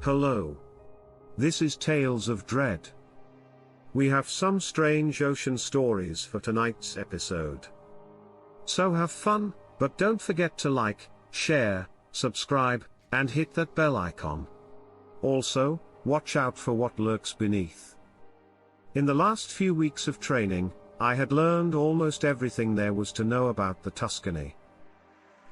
Hello. This is Tales of Dread. We have some strange ocean stories for tonight's episode. So have fun, but don't forget to like, share, subscribe, and hit that bell icon. Also, watch out for what lurks beneath. In the last few weeks of training, I had learned almost everything there was to know about the Tuscany.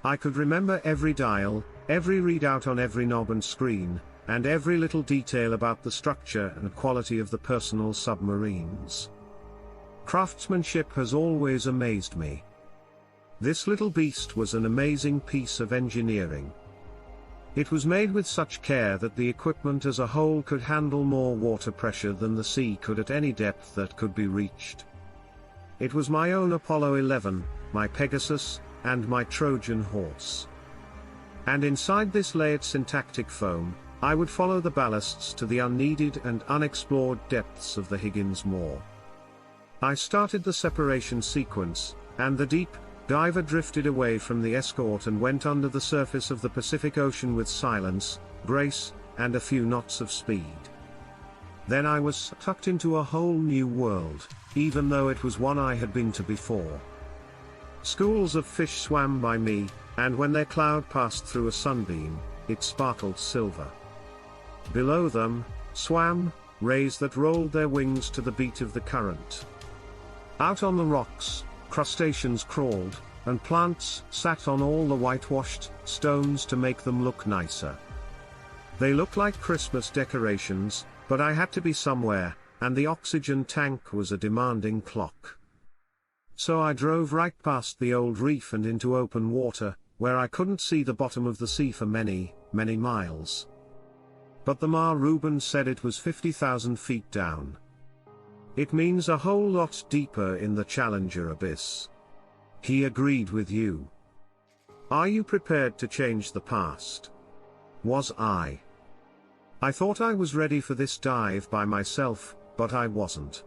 I could remember every dial, every readout on every knob and screen, and every little detail about the structure and quality of the personal submarines. Craftsmanship has always amazed me. This little beast was an amazing piece of engineering. It was made with such care that the equipment as a whole could handle more water pressure than the sea could at any depth that could be reached. It was my own Apollo 11, my Pegasus, and my Trojan horse. And inside this layered syntactic foam, I would follow the ballasts to the unneeded and unexplored depths of the Higgins Moor. I started the separation sequence, and the deep diver drifted away from the escort and went under the surface of the Pacific Ocean with silence, grace, and a few knots of speed. Then I was tucked into a whole new world, even though it was one I had been to before. Schools of fish swam by me, and when their cloud passed through a sunbeam, it sparkled silver. Below them, swam rays that rolled their wings to the beat of the current. Out on the rocks, crustaceans crawled, and plants sat on all the whitewashed stones to make them look nicer. They looked like Christmas decorations, but I had to be somewhere, and the oxygen tank was a demanding clock. So I drove right past the old reef and into open water, where I couldn't see the bottom of the sea for many, many miles. But the Mar Reuben said it was 50,000 feet down. It means a whole lot deeper in the Challenger abyss. He agreed with you. Are you prepared to change the past? Was I? I thought I was ready for this dive by myself, but I wasn't.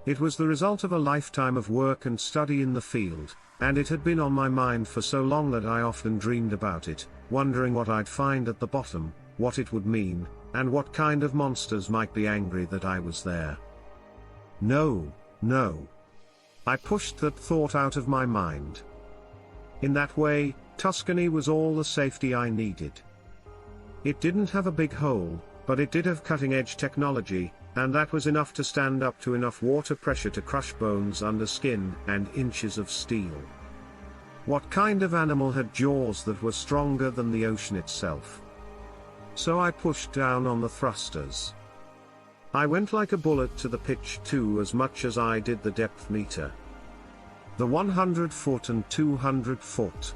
It was the result of a lifetime of work and study in the field, and it had been on my mind for so long that I often dreamed about it, wondering what I'd find at the bottom, what it would mean, and what kind of monsters might be angry that I was there. No. I pushed that thought out of my mind. In that way, Tuscany was all the safety I needed. It didn't have a big hole, but it did have cutting-edge technology, and that was enough to stand up to enough water pressure to crush bones under skin and inches of steel. What kind of animal had jaws that were stronger than the ocean itself? So I pushed down on the thrusters. I went like a bullet to the pitch too, as much as I did the depth meter. The 100-foot and 200-foot.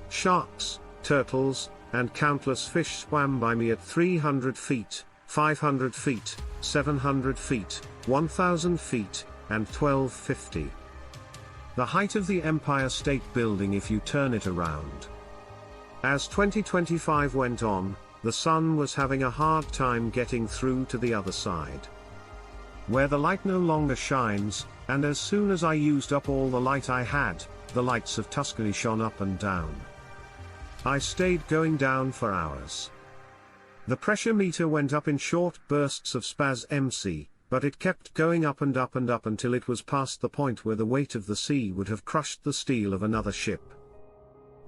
Sharks, turtles, and countless fish swam by me at 300 feet, 500 feet, 700 feet, 1,000 feet, and 1,250. The height of the Empire State Building if you turn it around. As 2025 went on, the sun was having a hard time getting through to the other side. Where the light no longer shines, and as soon as I used up all the light I had, the lights of Tuscany shone up and down. I stayed going down for hours. The pressure meter went up in short bursts of spasm, but it kept going up and up and up until it was past the point where the weight of the sea would have crushed the steel of another ship.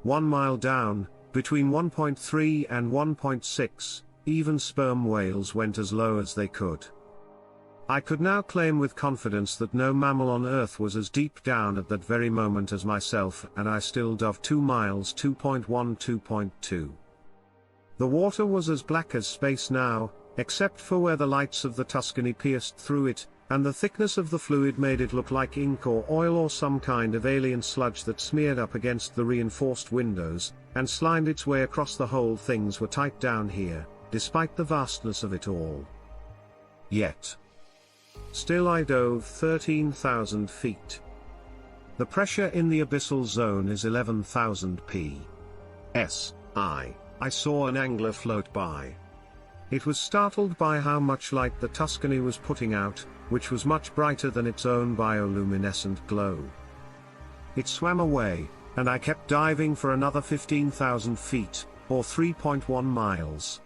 1 mile down, between 1.3 and 1.6, even sperm whales went as low as they could. I could now claim with confidence that no mammal on Earth was as deep down at that very moment as myself, and I still dove 2 miles 2.1 2.2. The water was as black as space now, except for where the lights of the Tuscany pierced through it, and the thickness of the fluid made it look like ink or oil or some kind of alien sludge that smeared up against the reinforced windows, and slimed its way across the whole. Things were tight down here, despite the vastness of it all. Yet. Still I dove 13,000 feet. The pressure in the abyssal zone is 11,000 psi. I saw an angler float by. It was startled by how much light the Tuscany was putting out, which was much brighter than its own bioluminescent glow. It swam away, and I kept diving for another 15,000 feet, or 3.1 miles.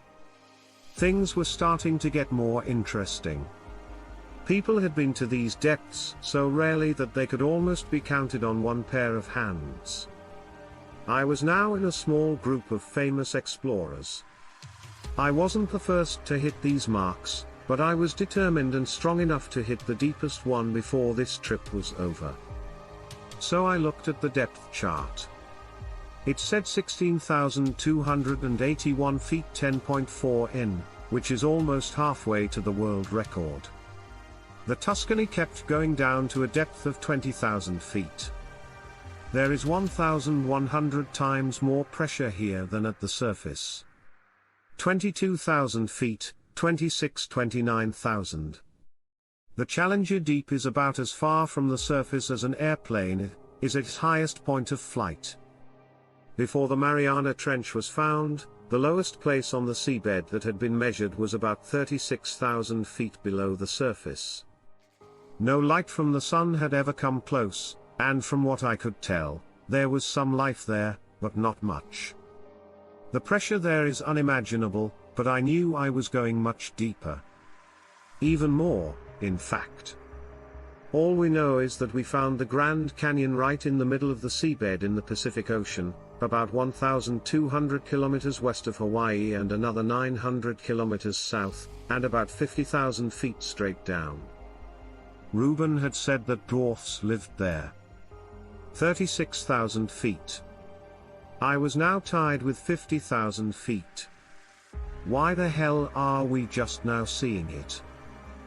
Things were starting to get more interesting. People had been to these depths so rarely that they could almost be counted on one pair of hands. I was now in a small group of famous explorers. I wasn't the first to hit these marks, but I was determined and strong enough to hit the deepest one before this trip was over. So I looked at the depth chart. It said 16,281 feet 10.4 in, which is almost halfway to the world record. The Tuscany kept going down to a depth of 20,000 feet. There is 1,100 times more pressure here than at the surface. 22,000 feet, 29,000. The Challenger Deep is about as far from the surface as an airplane is at its highest point of flight. Before the Mariana Trench was found, the lowest place on the seabed that had been measured was about 36,000 feet below the surface. No light from the sun had ever come close, and from what I could tell, there was some life there, but not much. The pressure there is unimaginable, but I knew I was going much deeper. Even more, in fact. All we know is that we found the Grand Canyon right in the middle of the seabed in the Pacific Ocean, about 1,200 kilometers west of Hawaii and another 900 kilometers south, and about 50,000 feet straight down. Reuben had said that dwarfs lived there. 36,000 feet. I was now tied with 50,000 feet. Why the hell are we just now seeing it?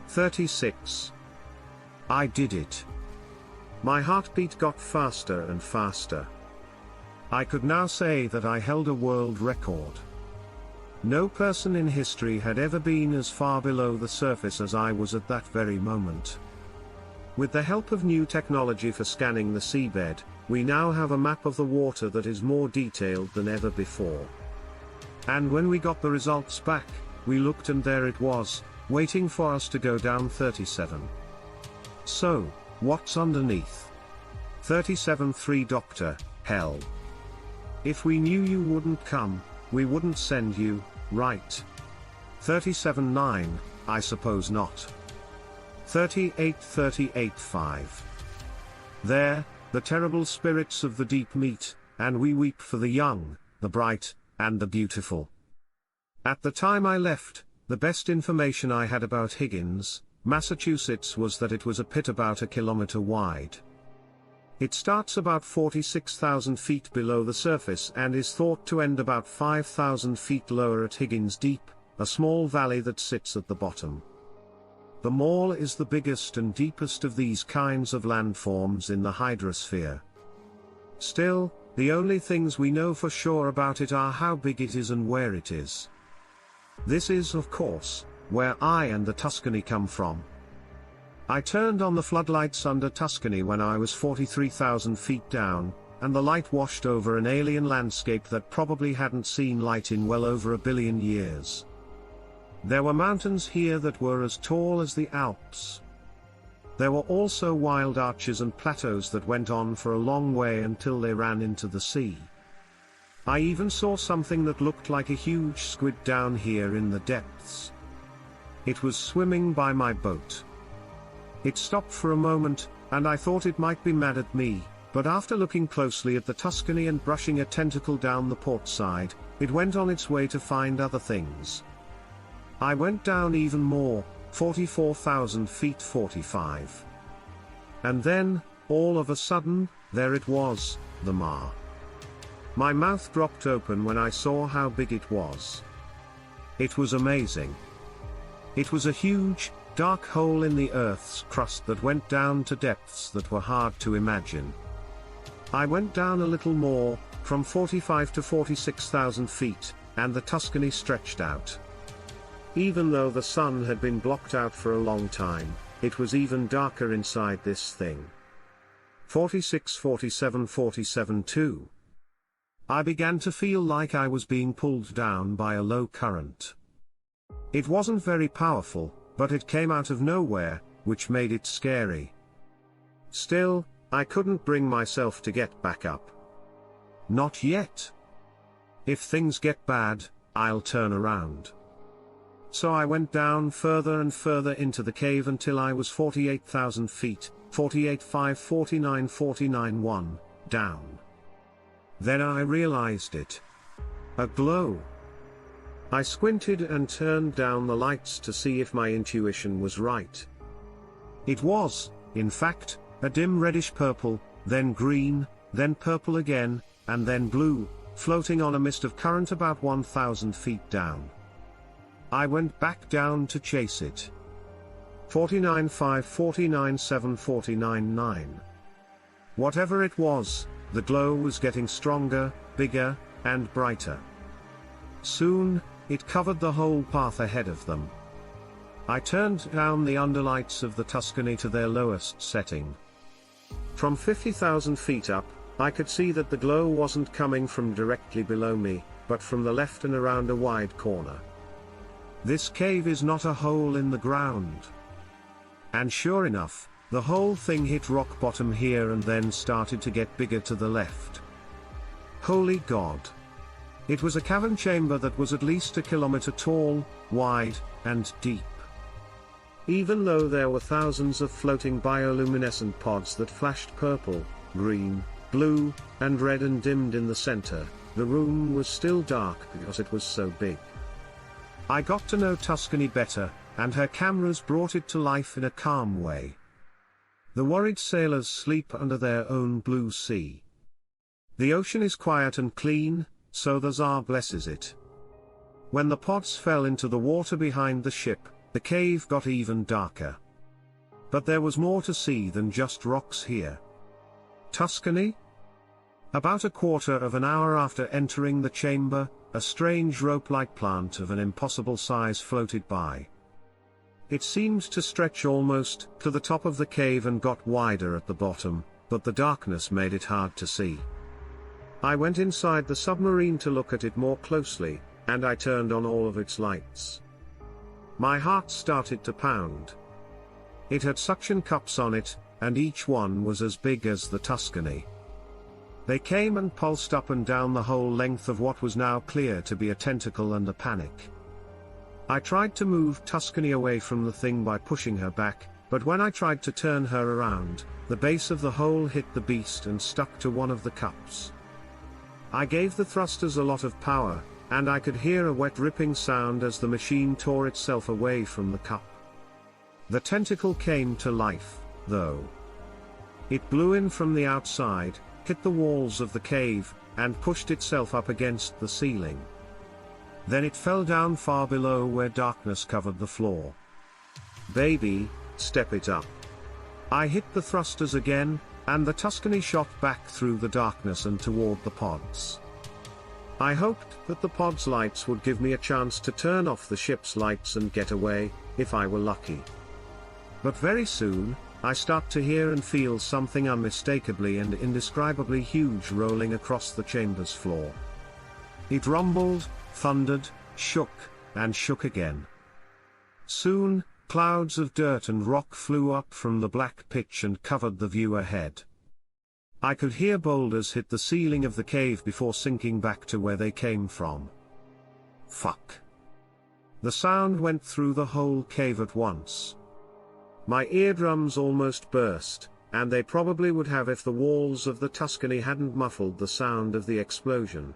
36. I did it. My heartbeat got faster and faster. I could now say that I held a world record. No person in history had ever been as far below the surface as I was at that very moment. With the help of new technology for scanning the seabed, we now have a map of the water that is more detailed than ever before. And when we got the results back, we looked and there it was, waiting for us to go down 37. So, what's underneath? 37.3 Dr. Hell. If we knew you wouldn't come, we wouldn't send you, right? 37.9, I suppose not. 38.5. There, the terrible spirits of the deep meet, and we weep for the young, the bright, and the beautiful. At the time I left, the best information I had about Higgins, Massachusetts was that it was a pit about a kilometer wide. It starts about 46,000 feet below the surface and is thought to end about 5,000 feet lower at Higgins Deep, a small valley that sits at the bottom. The Mall is the biggest and deepest of these kinds of landforms in the hydrosphere. Still, the only things we know for sure about it are how big it is and where it is. This is, of course, where I and the Tuscany come from. I turned on the floodlights under Tuscany when I was 43,000 feet down, and the light washed over an alien landscape that probably hadn't seen light in well over 1 billion years. There were mountains here that were as tall as the Alps. There were also wild arches and plateaus that went on for a long way until they ran into the sea. I even saw something that looked like a huge squid down here in the depths. It was swimming by my boat. It stopped for a moment, and I thought it might be mad at me, but after looking closely at the Tuscany and brushing a tentacle down the port side, it went on its way to find other things. I went down even more, 44,000 feet 45. And then, all of a sudden, there it was, the Mar. My mouth dropped open when I saw how big it was. It was amazing. It was a huge, dark hole in the Earth's crust that went down to depths that were hard to imagine. I went down a little more, from 45 to 46,000 feet, and the Tuscany stretched out. Even though the sun had been blocked out for a long time, it was even darker inside this thing. 46, 47, 47 too. I began to feel like I was being pulled down by a low current. It wasn't very powerful, but it came out of nowhere, which made it scary. Still, I couldn't bring myself to get back up. Not yet. If things get bad, I'll turn around. So I went down further and further into the cave until I was 48,000 feet, 48,5, 49, 49,1, down. Then I realized it. A glow. I squinted and turned down the lights to see if my intuition was right. It was, in fact, a dim reddish purple, then green, then purple again, and then blue, floating on a mist of current about 1,000 feet down. I went back down to chase it. 49.5, 49.7, 49.9. Whatever it was, the glow was getting stronger, bigger, and brighter. Soon, it covered the whole path ahead of them. I turned down the underlights of the Tuscany to their lowest setting. From 50,000 feet up, I could see that the glow wasn't coming from directly below me, but from the left and around a wide corner. This cave is not a hole in the ground. And sure enough, the whole thing hit rock bottom here and then started to get bigger to the left. Holy God! It was a cavern chamber that was at least a kilometer tall, wide, and deep. Even though there were thousands of floating bioluminescent pods that flashed purple, green, blue, and red and dimmed in the center, the room was still dark because it was so big. I got to know Tuscany better, and her cameras brought it to life in a calm way. The worried sailors sleep under their own blue sea. The ocean is quiet and clean, so the Tsar blesses it. When the pods fell into the water behind the ship, the cave got even darker. But there was more to see than just rocks here. Tuscany? About a quarter of an hour after entering the chamber, a strange rope-like plant of an impossible size floated by. It seemed to stretch almost to the top of the cave and got wider at the bottom, but the darkness made it hard to see. I went inside the submarine to look at it more closely, and I turned on all of its lights. My heart started to pound. It had suction cups on it, and each one was as big as the Tuscany. They came and pulsed up and down the whole length of what was now clear to be a tentacle and a panic. I tried to move Tuscany away from the thing by pushing her back, but when I tried to turn her around, the base of the hole hit the beast and stuck to one of the cups. I gave the thrusters a lot of power, and I could hear a wet ripping sound as the machine tore itself away from the cup. The tentacle came to life, though. It blew in from the outside, hit the walls of the cave, and pushed itself up against the ceiling. Then it fell down far below where darkness covered the floor. Baby, step it up. I hit the thrusters again, and the Tuscany shot back through the darkness and toward the pods. I hoped that the pod's lights would give me a chance to turn off the ship's lights and get away, if I were lucky. But very soon, I start to hear and feel something unmistakably and indescribably huge rolling across the chamber's floor. It rumbled, thundered, shook, and shook again. Soon, clouds of dirt and rock flew up from the black pitch and covered the view ahead. I could hear boulders hit the ceiling of the cave before sinking back to where they came from. Fuck. The sound went through the whole cave at once. My eardrums almost burst, and they probably would have if the walls of the Tuscany hadn't muffled the sound of the explosion.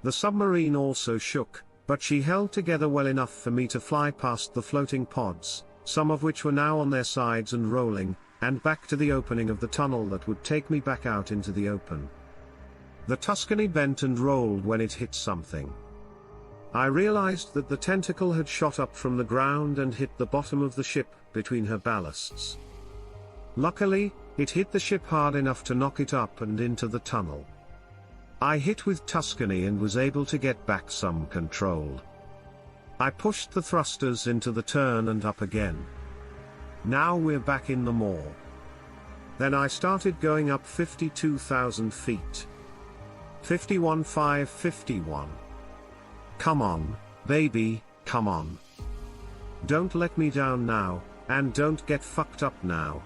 The submarine also shook, but she held together well enough for me to fly past the floating pods, some of which were now on their sides and rolling, and back to the opening of the tunnel that would take me back out into the open. The Tuscany bent and rolled when it hit something. I realized that the tentacle had shot up from the ground and hit the bottom of the ship, between her ballasts. Luckily, it hit the ship hard enough to knock it up and into the tunnel. I hit with Tuscany and was able to get back some control. I pushed the thrusters into the turn and up again. Now we're back in the maw. Then I started going up 52,000 feet. 51.5, 51. Come on, baby, come on. Don't let me down now, and don't get fucked up now.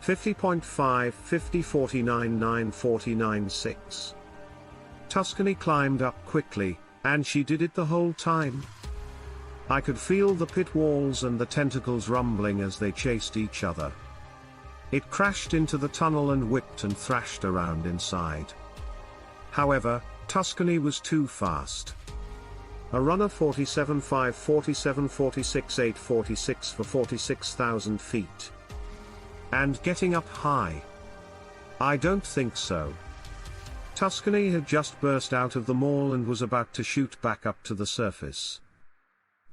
50.5, 50, 49.9, 49.6. Tuscany climbed up quickly, and she did it the whole time. I could feel the pit walls and the tentacles rumbling as they chased each other. It crashed into the tunnel and whipped and thrashed around inside. However, Tuscany was too fast. A runner 47.5, 47, 46, 8, 46 for 46,000 feet. And getting up high? I don't think so. Tuscany had just burst out of the mall and was about to shoot back up to the surface.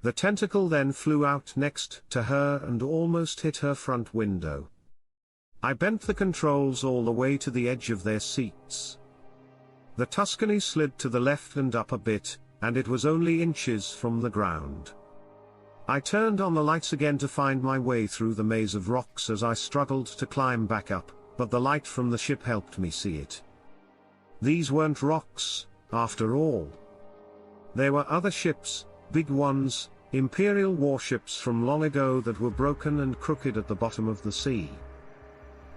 The tentacle then flew out next to her and almost hit her front window. I bent the controls all the way to the edge of their seats. The Tuscany slid to the left and up a bit, and it was only inches from the ground. I turned on the lights again to find my way through the maze of rocks as I struggled to climb back up, but the light from the ship helped me see it. These weren't rocks, after all. There were other ships, big ones, Imperial warships from long ago that were broken and crooked at the bottom of the sea.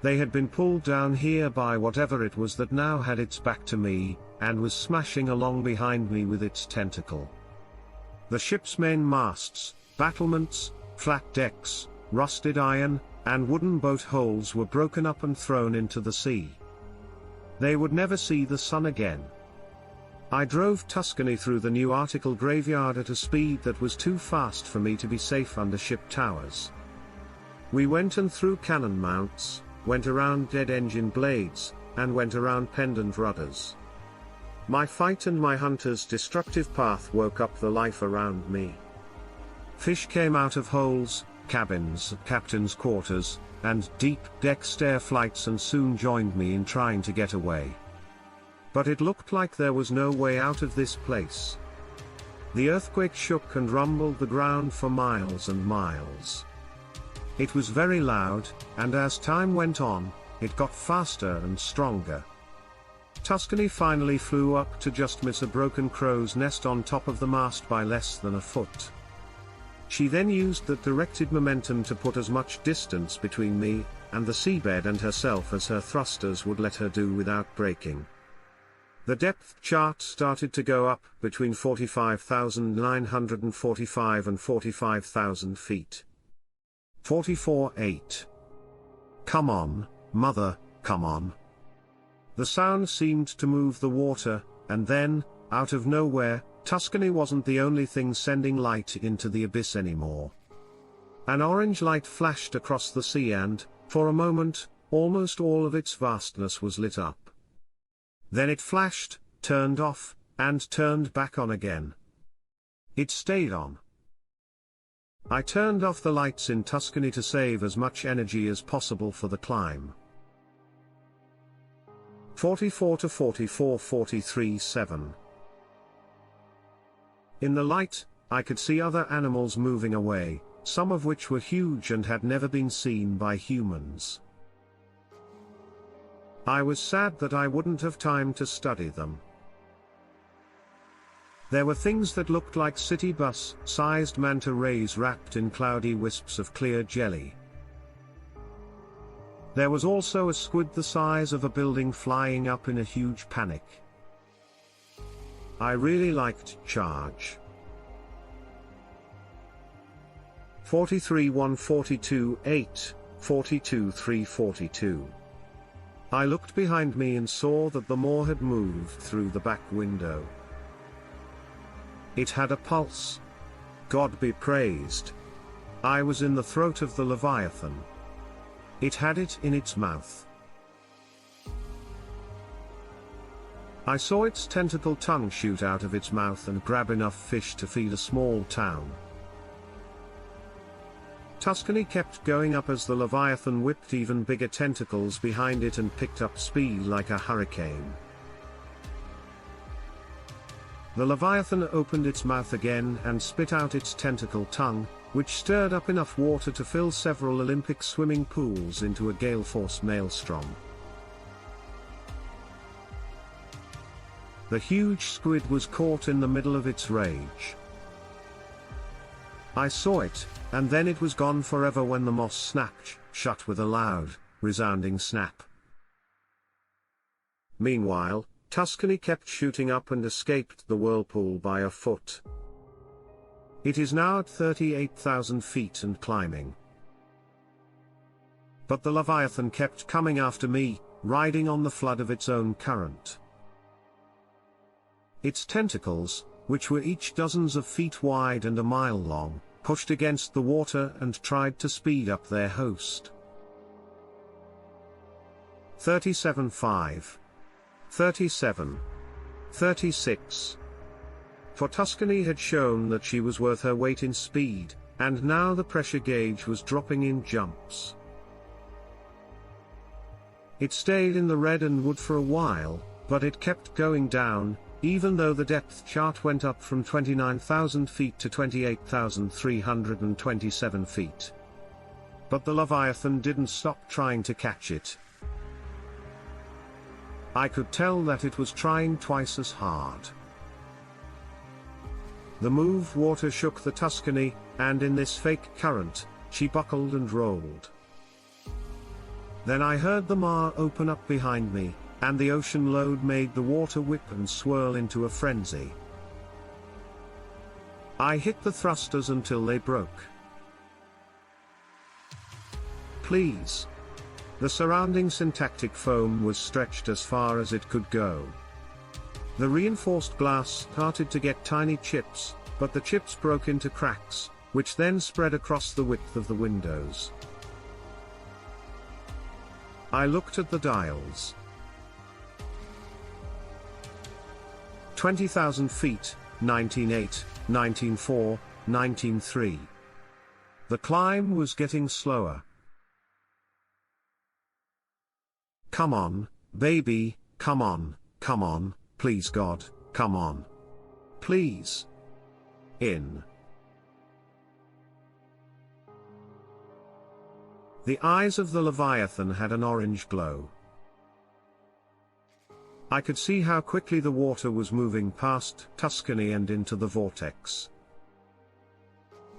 They had been pulled down here by whatever it was that now had its back to me, and was smashing along behind me with its tentacle. The ship's main masts, battlements, flat decks, rusted iron, and wooden boat hulls were broken up and thrown into the sea. They would never see the sun again. I drove Tuscany through the new article graveyard at a speed that was too fast for me to be safe under ship towers. We went and through cannon mounts, went around dead engine blades, and went around pendant rudders. My fight and my hunter's destructive path woke up the life around me. Fish came out of holes, cabins, captain's quarters, and deep deck stair flights and soon joined me in trying to get away. But it looked like there was no way out of this place. The earthquake shook and rumbled the ground for miles and miles. It was very loud, and as time went on, it got faster and stronger. Tuscany finally flew up to just miss a broken crow's nest on top of the mast by less than a foot. She then used that directed momentum to put as much distance between me and the seabed and herself as her thrusters would let her do without breaking. The depth chart started to go up between 45,945 and 45,000 feet. 44.8. Come on, mother, come on. The sound seemed to move the water, and then, out of nowhere, Tuscany wasn't the only thing sending light into the abyss anymore. An orange light flashed across the sea and, for a moment, almost all of its vastness was lit up. Then it flashed, turned off, and turned back on again. It stayed on. I turned off the lights in Tuscany to save as much energy as possible for the climb. 44 to 44, 43, 7. In the light, I could see other animals moving away, some of which were huge and had never been seen by humans. I was sad that I wouldn't have time to study them. There were things that looked like city bus-sized manta rays wrapped in cloudy wisps of clear jelly. There was also a squid the size of a building flying up in a huge panic. I really liked Charge. 43 1 42 8, 42 3 42. I looked behind me and saw that the moor had moved through the back window. It had a pulse. God be praised. I was in the throat of the Leviathan. It had it in its mouth. I saw its tentacle tongue shoot out of its mouth and grab enough fish to feed a small town. Tuscany kept going up as the Leviathan whipped even bigger tentacles behind it and picked up speed like a hurricane. The Leviathan opened its mouth again and spit out its tentacle tongue, which stirred up enough water to fill several Olympic swimming pools into a gale-force maelstrom. The huge squid was caught in the middle of its rage. I saw it, and then it was gone forever when the moss snapped shut with a loud, resounding snap. Meanwhile, Tuscany kept shooting up and escaped the whirlpool by a foot. It is now at 38,000 feet and climbing. But the Leviathan kept coming after me, riding on the flood of its own current. Its tentacles, which were each dozens of feet wide and a mile long, pushed against the water and tried to speed up their host. 37.5. 37. 36. For Tuscany had shown that she was worth her weight in speed, and now the pressure gauge was dropping in jumps. It stayed in the red and wood for a while, but it kept going down, even though the depth chart went up from 29,000 feet to 28,327 feet. But the Leviathan didn't stop trying to catch it. I could tell that it was trying twice as hard. The move water shook the Tuscany, and in this fake current, she buckled and rolled. Then I heard the Mar open up behind me, and the ocean load made the water whip and swirl into a frenzy. I hit the thrusters until they broke. Please. The surrounding syntactic foam was stretched as far as it could go. The reinforced glass started to get tiny chips, but the chips broke into cracks, which then spread across the width of the windows. I looked at the dials. 20,000 feet, 19.8, 19.4, 19.3. The climb was getting slower. Come on, baby, come on, please God, come on. Please. In. The eyes of the Leviathan had an orange glow. I could see how quickly the water was moving past Tuscany and into the vortex.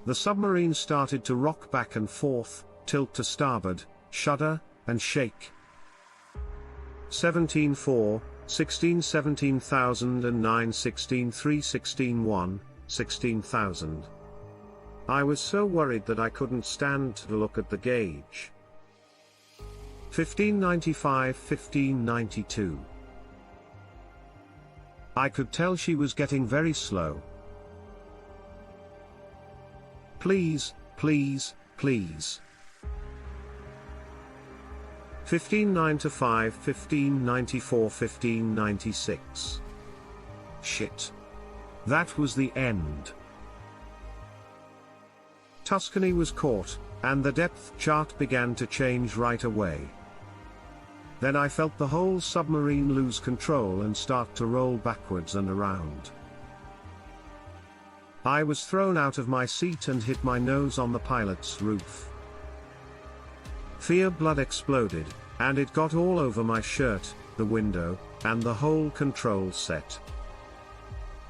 The submarine started to rock back and forth, tilt to starboard, shudder, and shake. 17.4, 16 17,009 16.3 16.1, 16,000. I was so worried that I couldn't stand to look at the gauge. 15.95 15.92. I could tell she was getting very slow. Please, please, please. 15.95 15.94 15.96. Shit. That was the end. Tuscany was caught, and the depth chart began to change right away. Then I felt the whole submarine lose control and start to roll backwards and around. I was thrown out of my seat and hit my nose on the pilot's roof. Fear blood exploded, and it got all over my shirt, the window, and the whole control set.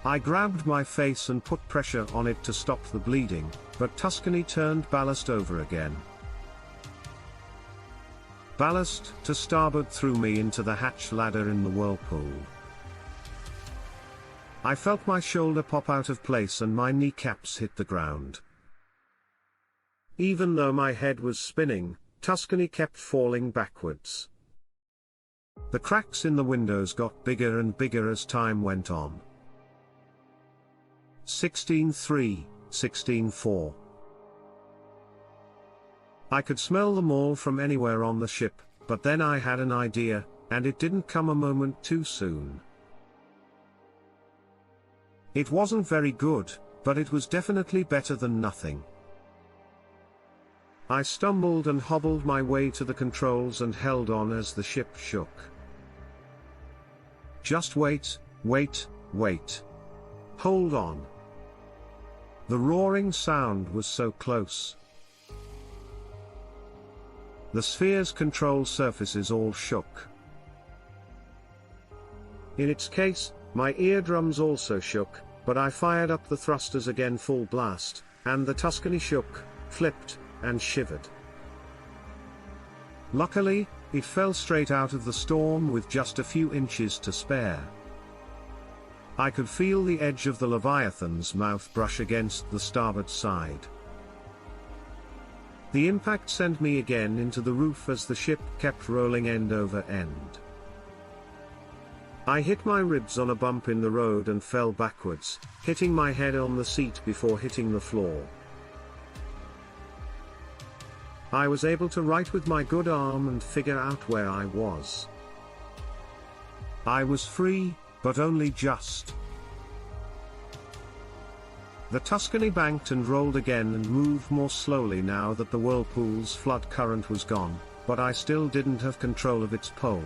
I grabbed my face and put pressure on it to stop the bleeding, but Tuscany turned ballast over again. Ballast to starboard threw me into the hatch ladder in the whirlpool. I felt my shoulder pop out of place and my kneecaps hit the ground. Even though my head was spinning, Tuscany kept falling backwards. The cracks in the windows got bigger and bigger as time went on. 16.3, 16.4. I could smell them all from anywhere on the ship, but then I had an idea, and it didn't come a moment too soon. It wasn't very good, but it was definitely better than nothing. I stumbled and hobbled my way to the controls and held on as the ship shook. Just wait, wait, wait. Hold on. The roaring sound was so close. The sphere's control surfaces all shook. In its case, my eardrums also shook, but I fired up the thrusters again full blast, and the Tuscany shook, flipped, and shivered. Luckily, it fell straight out of the storm with just a few inches to spare. I could feel the edge of the Leviathan's mouth brush against the starboard side. The impact sent me again into the roof as the ship kept rolling end over end. I hit my ribs on a bump in the road and fell backwards, hitting my head on the seat before hitting the floor. I was able to write with my good arm and figure out where I was. I was free, but only just. The Tuscany banked and rolled again and moved more slowly now that the whirlpool's flood current was gone, but I still didn't have control of its pole.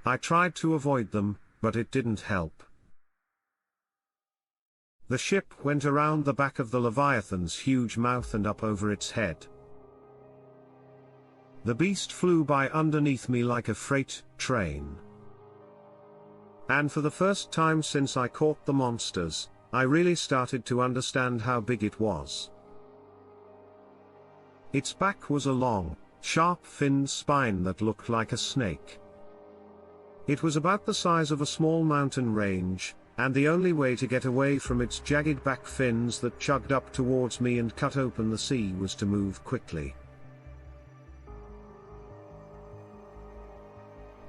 I tried to avoid them, but it didn't help. The ship went around the back of the Leviathan's huge mouth and up over its head. The beast flew by underneath me like a freight train. And for the first time since I caught the monsters, I really started to understand how big it was. Its back was a long, sharp-finned spine that looked like a snake. It was about the size of a small mountain range, and the only way to get away from its jagged back fins that chugged up towards me and cut open the sea was to move quickly.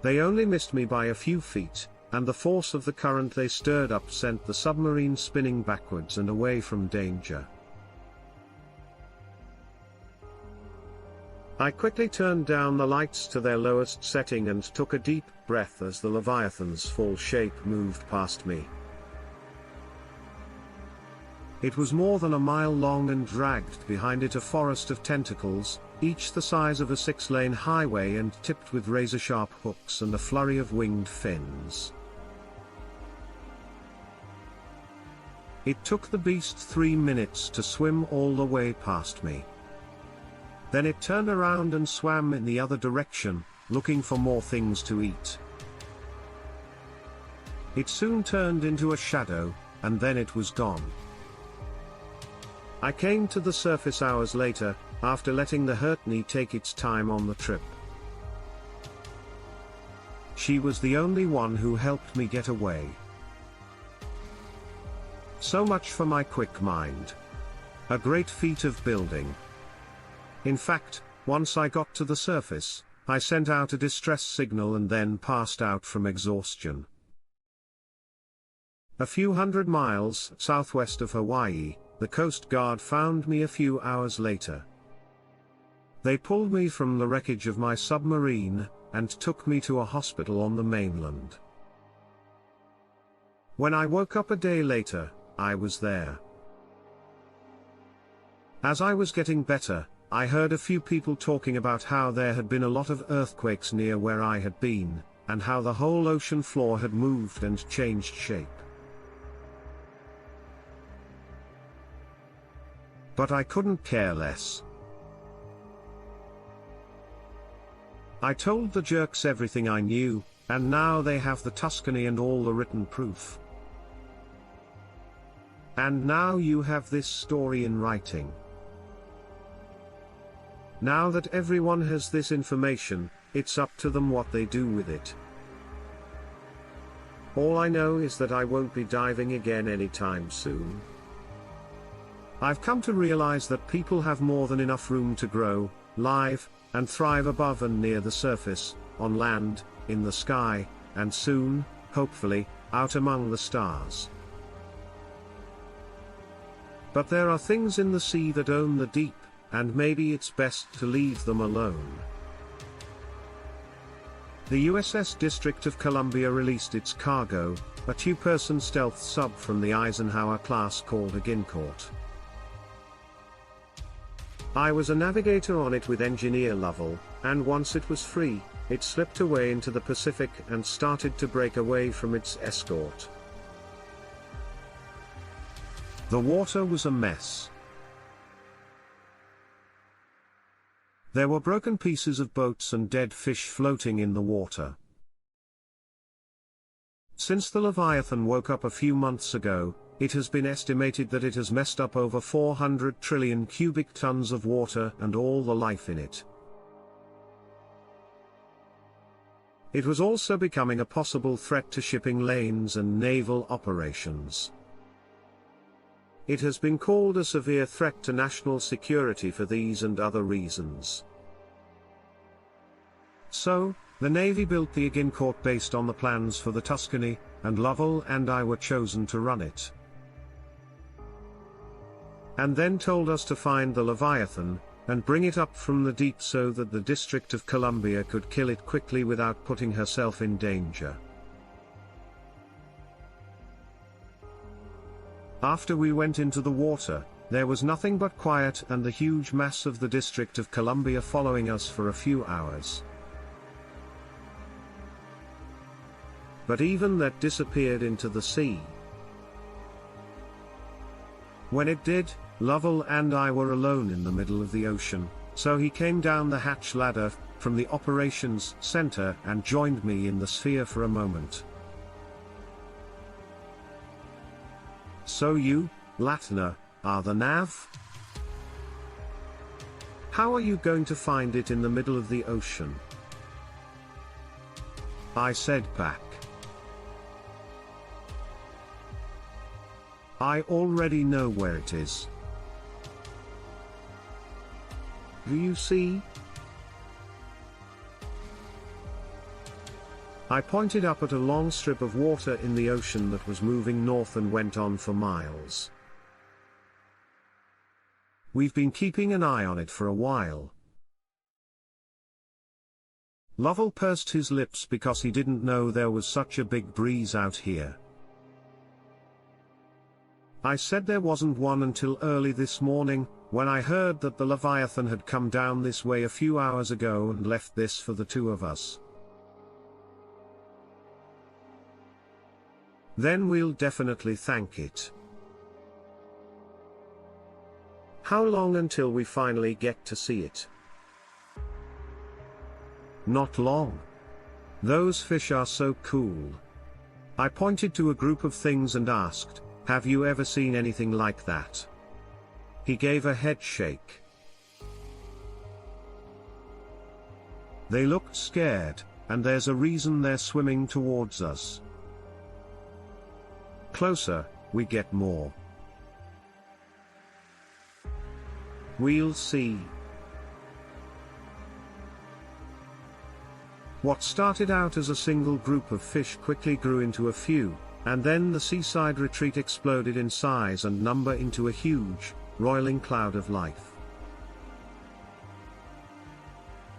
They only missed me by a few feet, and the force of the current they stirred up sent the submarine spinning backwards and away from danger. I quickly turned down the lights to their lowest setting and took a deep breath as the Leviathan's full shape moved past me. It was more than a mile long and dragged behind it a forest of tentacles, each the size of a 6-lane highway and tipped with razor-sharp hooks and a flurry of winged fins. It took the beast 3 minutes to swim all the way past me. Then it turned around and swam in the other direction, looking for more things to eat. It soon turned into a shadow, and then it was gone. I came to the surface hours later, after letting the hurt knee take its time on the trip. She was the only one who helped me get away. So much for my quick mind. A great feat of building. In fact, once I got to the surface, I sent out a distress signal and then passed out from exhaustion. A few hundred miles southwest of Hawaii, the Coast Guard found me a few hours later. They pulled me from the wreckage of my submarine, and took me to a hospital on the mainland. When I woke up a day later, I was there. As I was getting better, I heard a few people talking about how there had been a lot of earthquakes near where I had been, and how the whole ocean floor had moved and changed shape. But I couldn't care less. I told the jerks everything I knew, and now they have the Tuscany and all the written proof. And now you have this story in writing. Now that everyone has this information, it's up to them what they do with it. All I know is that I won't be diving again anytime soon. I've come to realize that people have more than enough room to grow, live, and thrive above and near the surface, on land, in the sky, and soon, hopefully, out among the stars. But there are things in the sea that own the deep, and maybe it's best to leave them alone. The USS District of Columbia released its cargo, a 2-person stealth sub from the Eisenhower class called Agincourt. I was a navigator on it with engineer level, and once it was free, it slipped away into the Pacific and started to break away from its escort. The water was a mess. There were broken pieces of boats and dead fish floating in the water. Since the Leviathan woke up a few months ago, it has been estimated that it has messed up over 400 trillion cubic tons of water and all the life in it. It was also becoming a possible threat to shipping lanes and naval operations. It has been called a severe threat to national security for these and other reasons. So, the Navy built the Agincourt based on the plans for the Tuscany, and Lovell and I were chosen to run it. And then told us to find the Leviathan, and bring it up from the deep so that the District of Columbia could kill it quickly without putting herself in danger. After we went into the water, there was nothing but quiet and the huge mass of the District of Columbia following us for a few hours. But even that disappeared into the sea. When it did, Lovell and I were alone in the middle of the ocean, so he came down the hatch ladder from the operations center and joined me in the sphere for a moment. So you, Latner, are the nav? How are you going to find it in the middle of the ocean? I said back. I already know where it is. Do you see? I pointed up at a long strip of water in the ocean that was moving north and went on for miles. We've been keeping an eye on it for a while. Lovell pursed his lips because he didn't know there was such a big breeze out here. I said there wasn't one until early this morning, when I heard that the Leviathan had come down this way a few hours ago and left this for the two of us. Then we'll definitely thank it. How long until we finally get to see it? Not long. Those fish are so cool. I pointed to a group of things and asked, "Have you ever seen anything like that?" He gave a head shake. They looked scared, and there's a reason they're swimming towards us. Closer, we get more. We'll see. What started out as a single group of fish quickly grew into a few, and then the seaside retreat exploded in size and number into a huge, roiling cloud of life.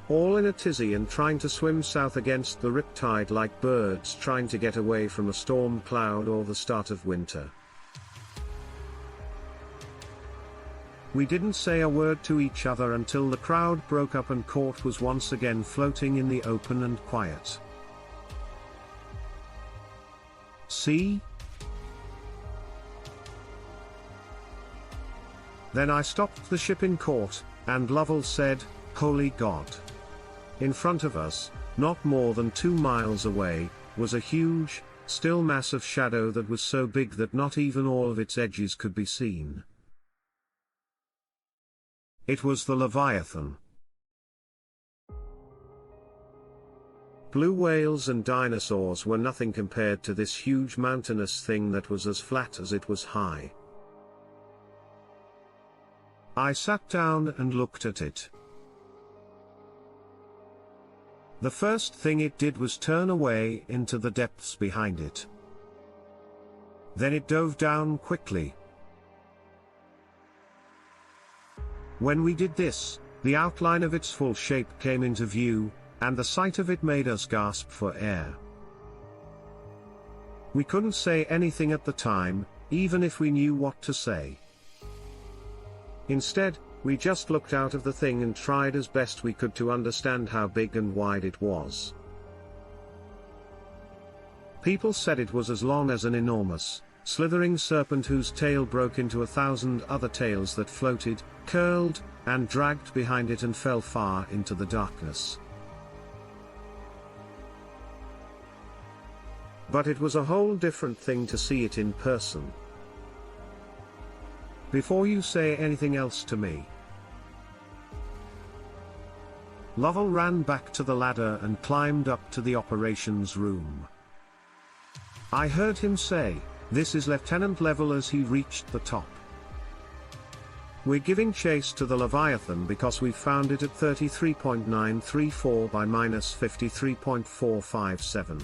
All in a tizzy and trying to swim south against the riptide like birds trying to get away from a storm cloud or the start of winter. We didn't say a word to each other until the crowd broke up and Court was once again floating in the open and quiet. See? Then I stopped the ship in Court, and Lovell said, "Holy God." In front of us, not more than 2 miles away, was a huge, still mass of shadow that was so big that not even all of its edges could be seen. It was the Leviathan. Blue whales and dinosaurs were nothing compared to this huge mountainous thing that was as flat as it was high. I sat down and looked at it. The first thing it did was turn away into the depths behind it. Then it dove down quickly. When we did this, the outline of its full shape came into view, and the sight of it made us gasp for air. We couldn't say anything at the time, even if we knew what to say. Instead, we just looked out of the thing and tried as best we could to understand how big and wide it was. People said it was as long as an enormous, slithering serpent whose tail broke into 1,000 other tails that floated, curled, and dragged behind it and fell far into the darkness. But it was a whole different thing to see it in person. Before you say anything else to me, Lovell ran back to the ladder and climbed up to the operations room. I heard him say, "This is Lieutenant Level," as he reached the top. "We're giving chase to the Leviathan because we found it at 33.934 by -53.457.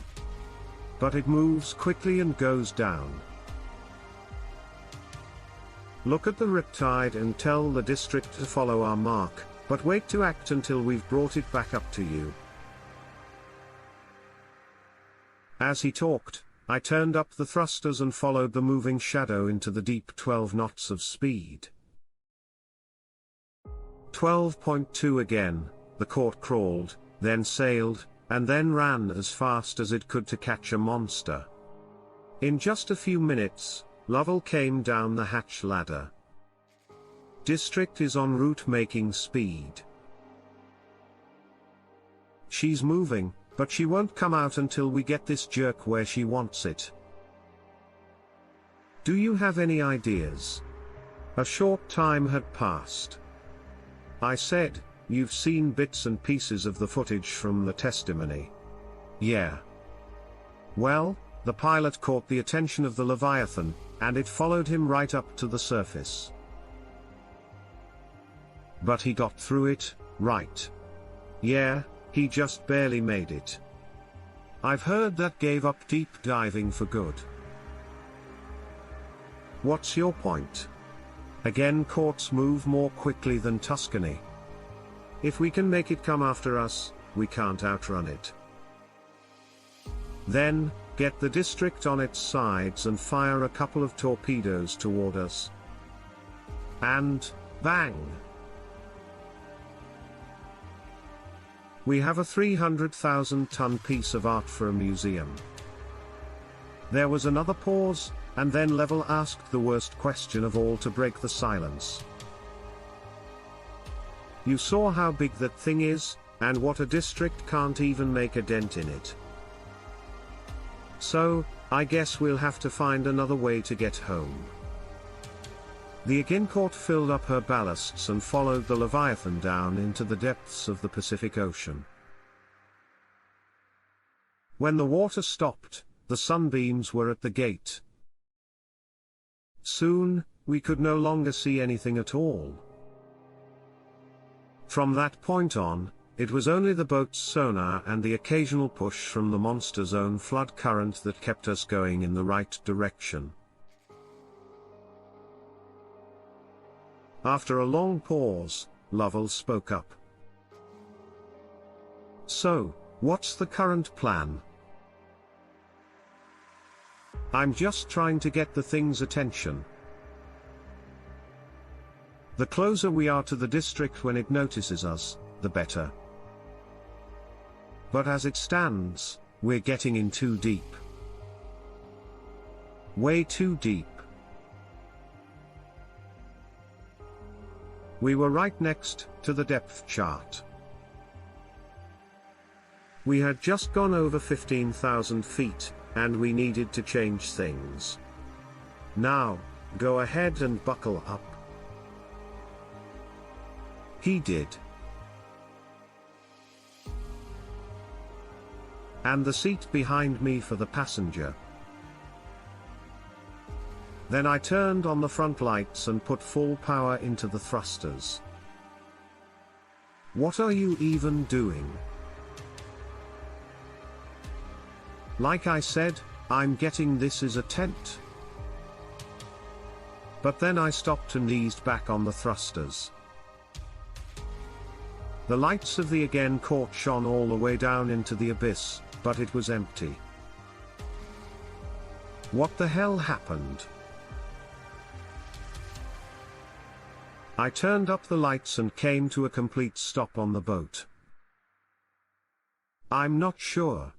But it moves quickly and goes down. Look at the riptide and tell the district to follow our mark, but wait to act until we've brought it back up to you." As he talked, I turned up the thrusters and followed the moving shadow into the deep 12 knots of speed. 12.2 again, the court crawled, then sailed, and then ran as fast as it could to catch a monster. In just a few minutes, Lovell came down the hatch ladder. District is en route making speed. She's moving, but she won't come out until we get this jerk where she wants it. Do you have any ideas? A short time had passed. I said, "You've seen bits and pieces of the footage from the testimony." "Yeah." "Well, the pilot caught the attention of the Leviathan, and it followed him right up to the surface. But he got through it, right?" "Yeah, he just barely made it." "I've heard that gave up deep diving for good." "What's your point?" "Again, courts move more quickly than Tuscany. If we can make it come after us, we can't outrun it. Then, get the district on its sides and fire a couple of torpedoes toward us. And, bang! We have a 300,000-ton piece of art for a museum." There was another pause, and then Level asked the worst question of all to break the silence. "You saw how big that thing is, and what a district can't even make a dent in it. So, I guess we'll have to find another way to get home." The Agincourt filled up her ballasts and followed the Leviathan down into the depths of the Pacific Ocean. When the water stopped, the sunbeams were at the gate. Soon, we could no longer see anything at all. From that point on, it was only the boat's sonar and the occasional push from the monster's own flood current that kept us going in the right direction. After a long pause, Lovell spoke up. "So, what's the current plan?" "I'm just trying to get the thing's attention. The closer we are to the district when it notices us, the better. But as it stands, we're getting in too deep. Way too deep. We were right next to the depth chart. We had just gone over 15,000 feet, and we needed to change things. Now, go ahead and buckle up." He did. And the seat behind me for the passenger. Then I turned on the front lights and put full power into the thrusters. "What are you even doing?" "Like I said, I'm getting this is a tent." But then I stopped and eased back on the thrusters. The lights of the Agincourt shone all the way down into the abyss, but it was empty. What the hell happened? I turned up the lights and came to a complete stop on the boat. "I'm not sure."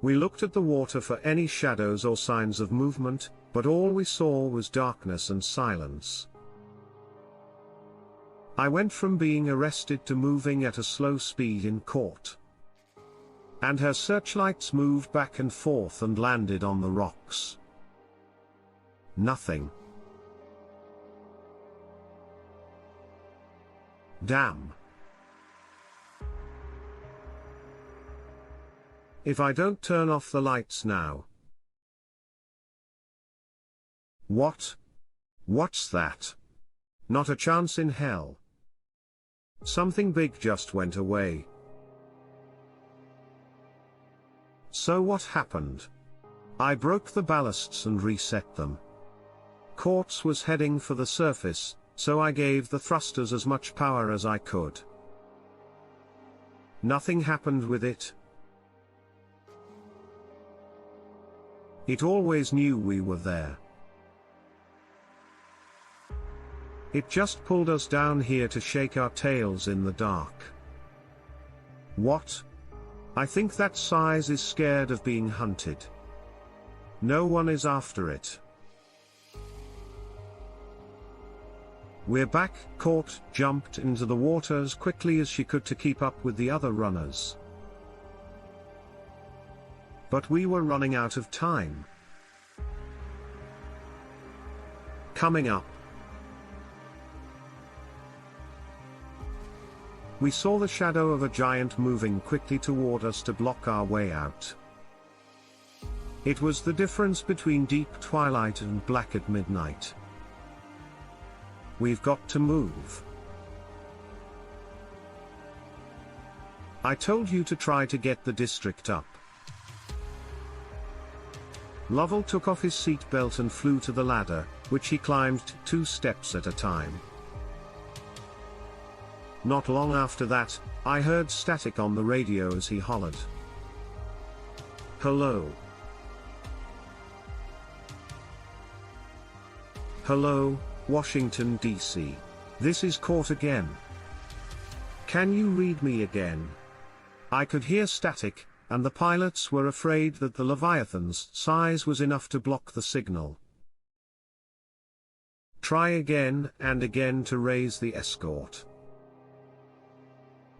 We looked at the water for any shadows or signs of movement, but all we saw was darkness and silence. I went from being arrested to moving at a slow speed in court. And her searchlights moved back and forth and landed on the rocks. Nothing. Damn. If I don't turn off the lights now. What? What's that? Not a chance in hell. Something big just went away. So what happened? I broke the ballasts and reset them. Quartz was heading for the surface, so I gave the thrusters as much power as I could. Nothing happened with it. It always knew we were there. It just pulled us down here to shake our tails in the dark. What? I think that size is scared of being hunted. No one is after it. We're back. Court jumped into the water as quickly as she could to keep up with the other runners. But we were running out of time. Coming up. We saw the shadow of a giant moving quickly toward us to block our way out. It was the difference between deep twilight and black at midnight. We've got to move. I told you to try to get the district up. Lovell took off his seatbelt and flew to the ladder, which he climbed 2 steps at a time. Not long after that, I heard static on the radio as he hollered. Hello. Hello, Washington, D.C. This is Court again. Can you read me again? I could hear static, and the pilots were afraid that the Leviathan's size was enough to block the signal. Try again and again to raise the escort.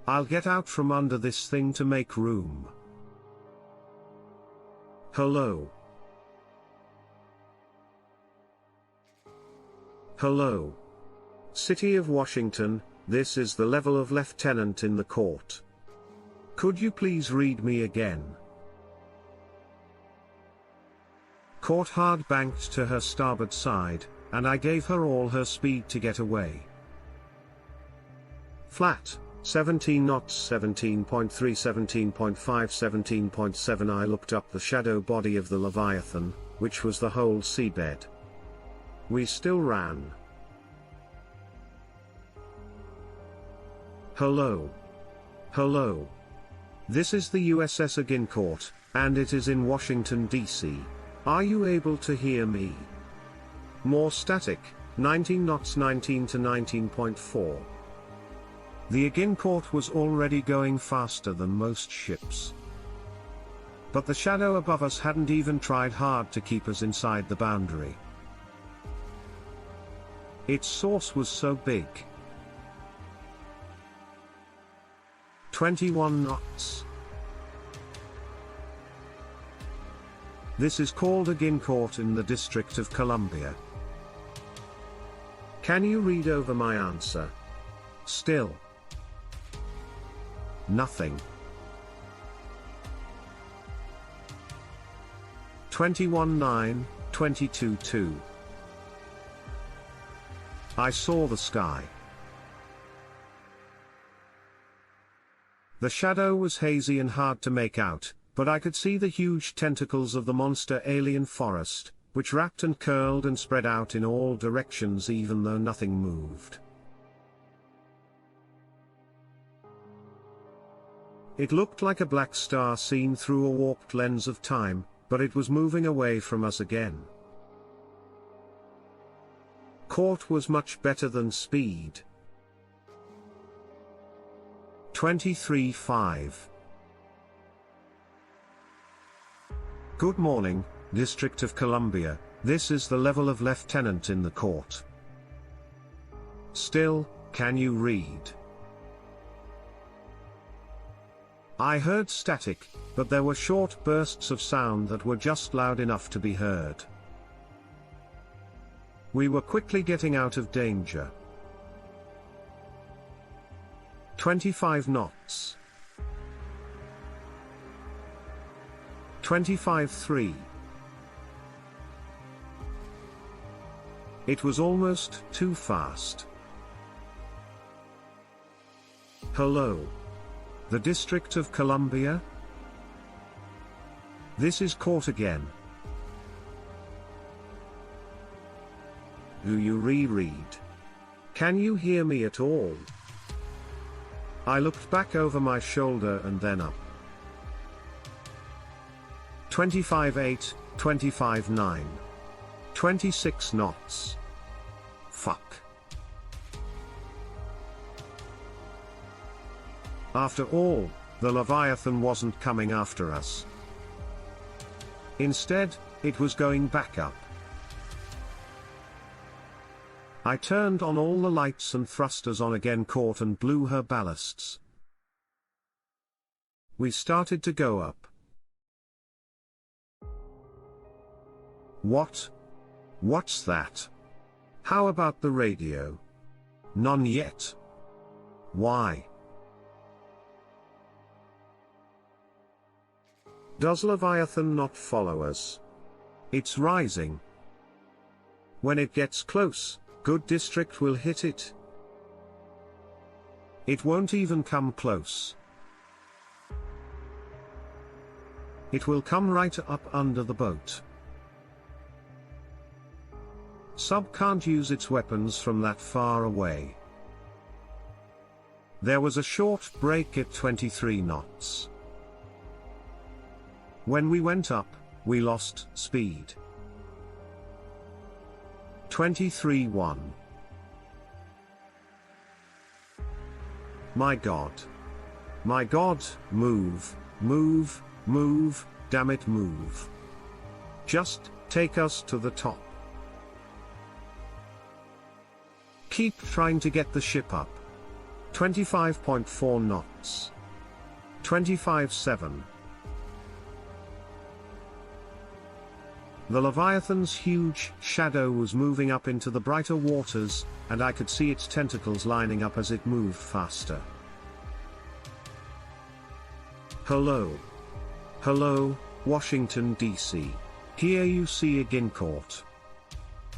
I'll get out from under this thing to make room. Hello. Hello. City of Washington, this is the level of lieutenant in the court. Could you please read me again? Court hard banked to her starboard side, and I gave her all her speed to get away. Flat. 17 knots, 17.3, 17.5, 17.7. I looked up the shadow body of the Leviathan, which was the whole seabed. We still ran. Hello. Hello. This is the USS Agincourt, and it is in Washington, D.C. Are you able to hear me? More static, 19 knots, 19 to 19.4. The Agincourt was already going faster than most ships. But the shadow above us hadn't even tried hard to keep us inside the boundary. Its source was so big. 21 knots. This is called Agincourt in the District of Columbia. Can you read over my answer? Still. Nothing. 21:9, 22:2. I saw the sky. The shadow was hazy and hard to make out, but I could see the huge tentacles of the monster alien forest, which wrapped and curled and spread out in all directions even though nothing moved. It looked like a black star seen through a warped lens of time, but it was moving away from us again. Court was much better than speed. 23:5. Good morning, District of Columbia, this is the level of lieutenant in the court. Still, can you read? I heard static, but there were short bursts of sound that were just loud enough to be heard. We were quickly getting out of danger. 25 knots. 25-3. It was almost too fast. Hello? The District of Columbia? This is caught again. Do you reread? Can you hear me at all? I looked back over my shoulder and then up. 25-8, 25-9. 26 knots. Fuck. After all, the Leviathan wasn't coming after us. Instead, it was going back up. I turned on all the lights and thrusters on again, caught and blew her ballasts. We started to go up. What? What's that? How about the radio? None yet. Why? Does Leviathan not follow us? It's rising. When it gets close, good district will hit it. It won't even come close. It will come right up under the boat. Sub can't use its weapons from that far away. There was a short break at 23 knots. When we went up, we lost speed. 23-1. My God. My God, move, move, move, damn it, move. Just take us to the top. Keep trying to get the ship up. 25.4 knots. 25-7. The Leviathan's huge shadow was moving up into the brighter waters, and I could see its tentacles lining up as it moved faster. Hello. Hello, Washington, D.C. Here you see again caught.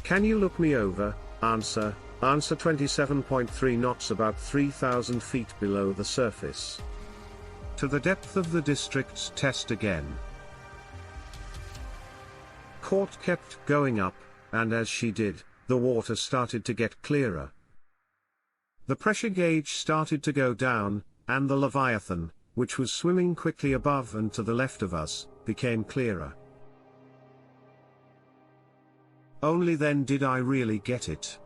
Can you look me over? Answer. Answer 27.3 knots, about 3,000 feet below the surface. To the depth of the district's test again. Court kept going up, and as she did, the water started to get clearer. The pressure gauge started to go down, and the Leviathan, which was swimming quickly above and to the left of us, became clearer. Only then did I really get it.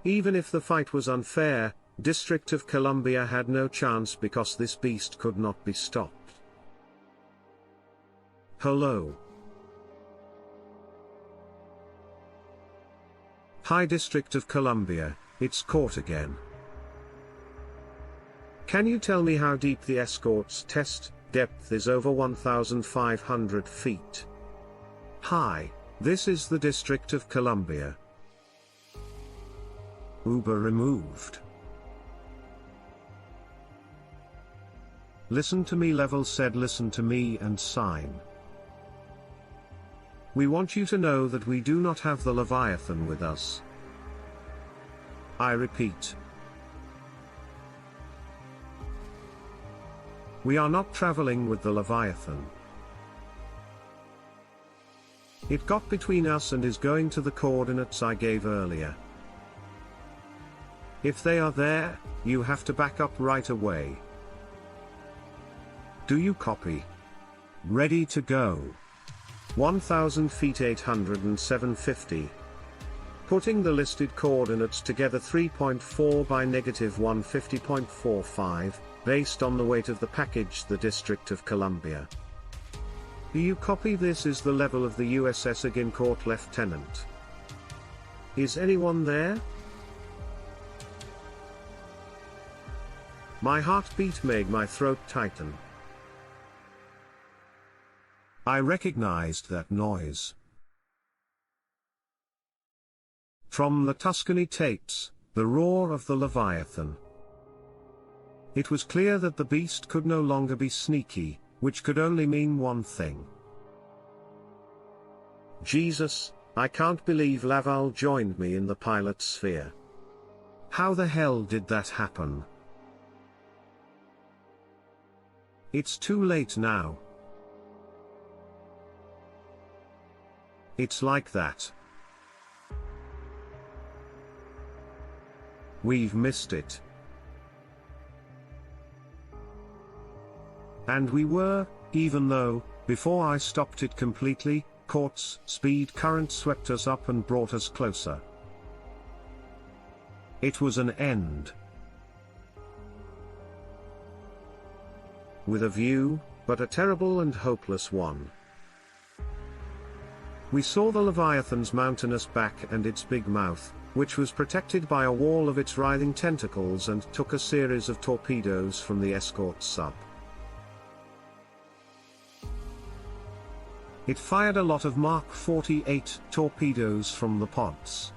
Even if the fight was unfair, District of Columbia had no chance because this beast could not be stopped. Hello. Hi District of Columbia, it's caught again. Can you tell me how deep the escort's test depth is? Over 1,500 feet. Hi, this is the District of Columbia. Uber removed. Listen to me, Level said, listen to me and sign. We want you to know that we do not have the Leviathan with us. I repeat. We are not traveling with the Leviathan. It got between us and is going to the coordinates I gave earlier. If they are there, you have to back up right away. Do you copy? Ready to go. 1,000 feet 807.50. Putting the listed coordinates together 3.4 by -150.45, based on the weight of the package, the District of Columbia. Do you copy? This is the level of the USS Agincourt, Lieutenant. Is anyone there? My heartbeat made my throat tighten. I recognized that noise. From the Tuscany tapes, The roar of the Leviathan. It was clear that the beast could no longer be sneaky, which could only mean one thing. Jesus, I can't believe Laval joined me in the pilot sphere. How the hell did that happen? It's too late now. It's like that. We've missed it. And we were, even though, before I stopped it completely, Court's speed current swept us up and brought us closer. It was an end. With a view, but a terrible and hopeless one. We saw the Leviathan's mountainous back and its big mouth, which was protected by a wall of its writhing tentacles, and took a series of torpedoes from the escort sub. It fired a lot of Mark 48 torpedoes from the pods.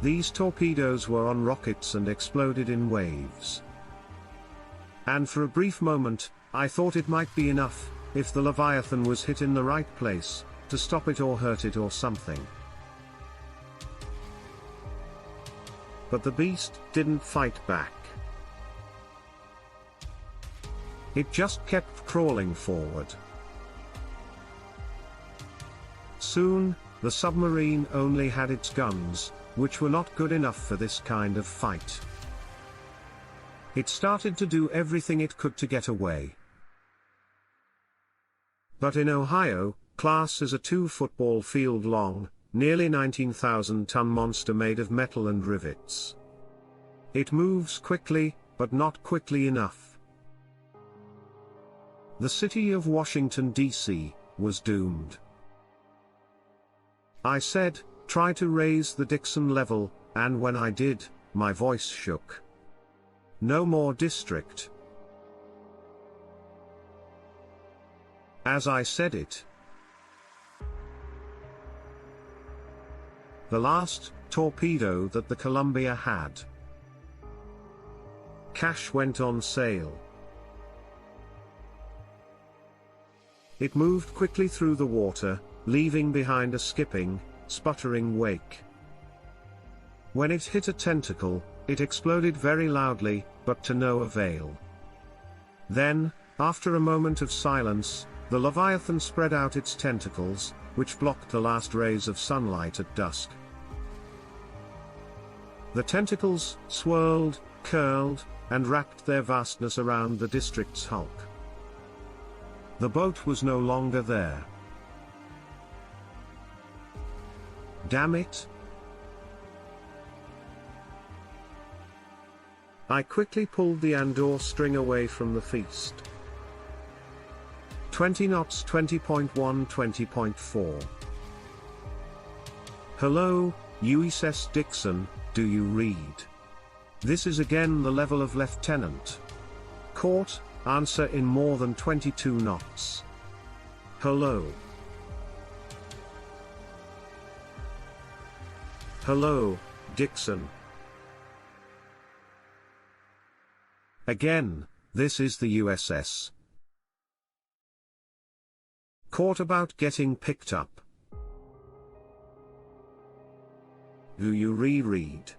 These torpedoes were on rockets and exploded in waves. And for a brief moment, I thought it might be enough, if the Leviathan was hit in the right place, to stop it or hurt it or something. But the beast didn't fight back. It just kept crawling forward. Soon, the submarine only had its guns, which were not good enough for this kind of fight. It started to do everything it could to get away. But in Ohio, class is a 2-football field long, nearly 19,000-ton monster made of metal and rivets. It moves quickly, but not quickly enough. The city of Washington, D.C., was doomed. I said, try to raise the Dixon level, and when I did, my voice shook. No more district. As I said it, the last torpedo that the Columbia had. Cash went on sale. It moved quickly through the water, leaving behind a skipping, sputtering wake. When it hit a tentacle, it exploded very loudly, but to no avail. Then, after a moment of silence, the Leviathan spread out its tentacles, which blocked the last rays of sunlight at dusk. The tentacles swirled, curled, and wrapped their vastness around the district's hulk. The boat was no longer there. Damn it! I quickly pulled the Andor string away from the feast. 20 knots, 20.1, 20.4. Hello, USS Dixon, do you read? This is again the level of Lieutenant. Court, answer in more than 22 knots. Hello. Hello, Dixon. Again, this is the USS. Court about getting picked up. Do you reread?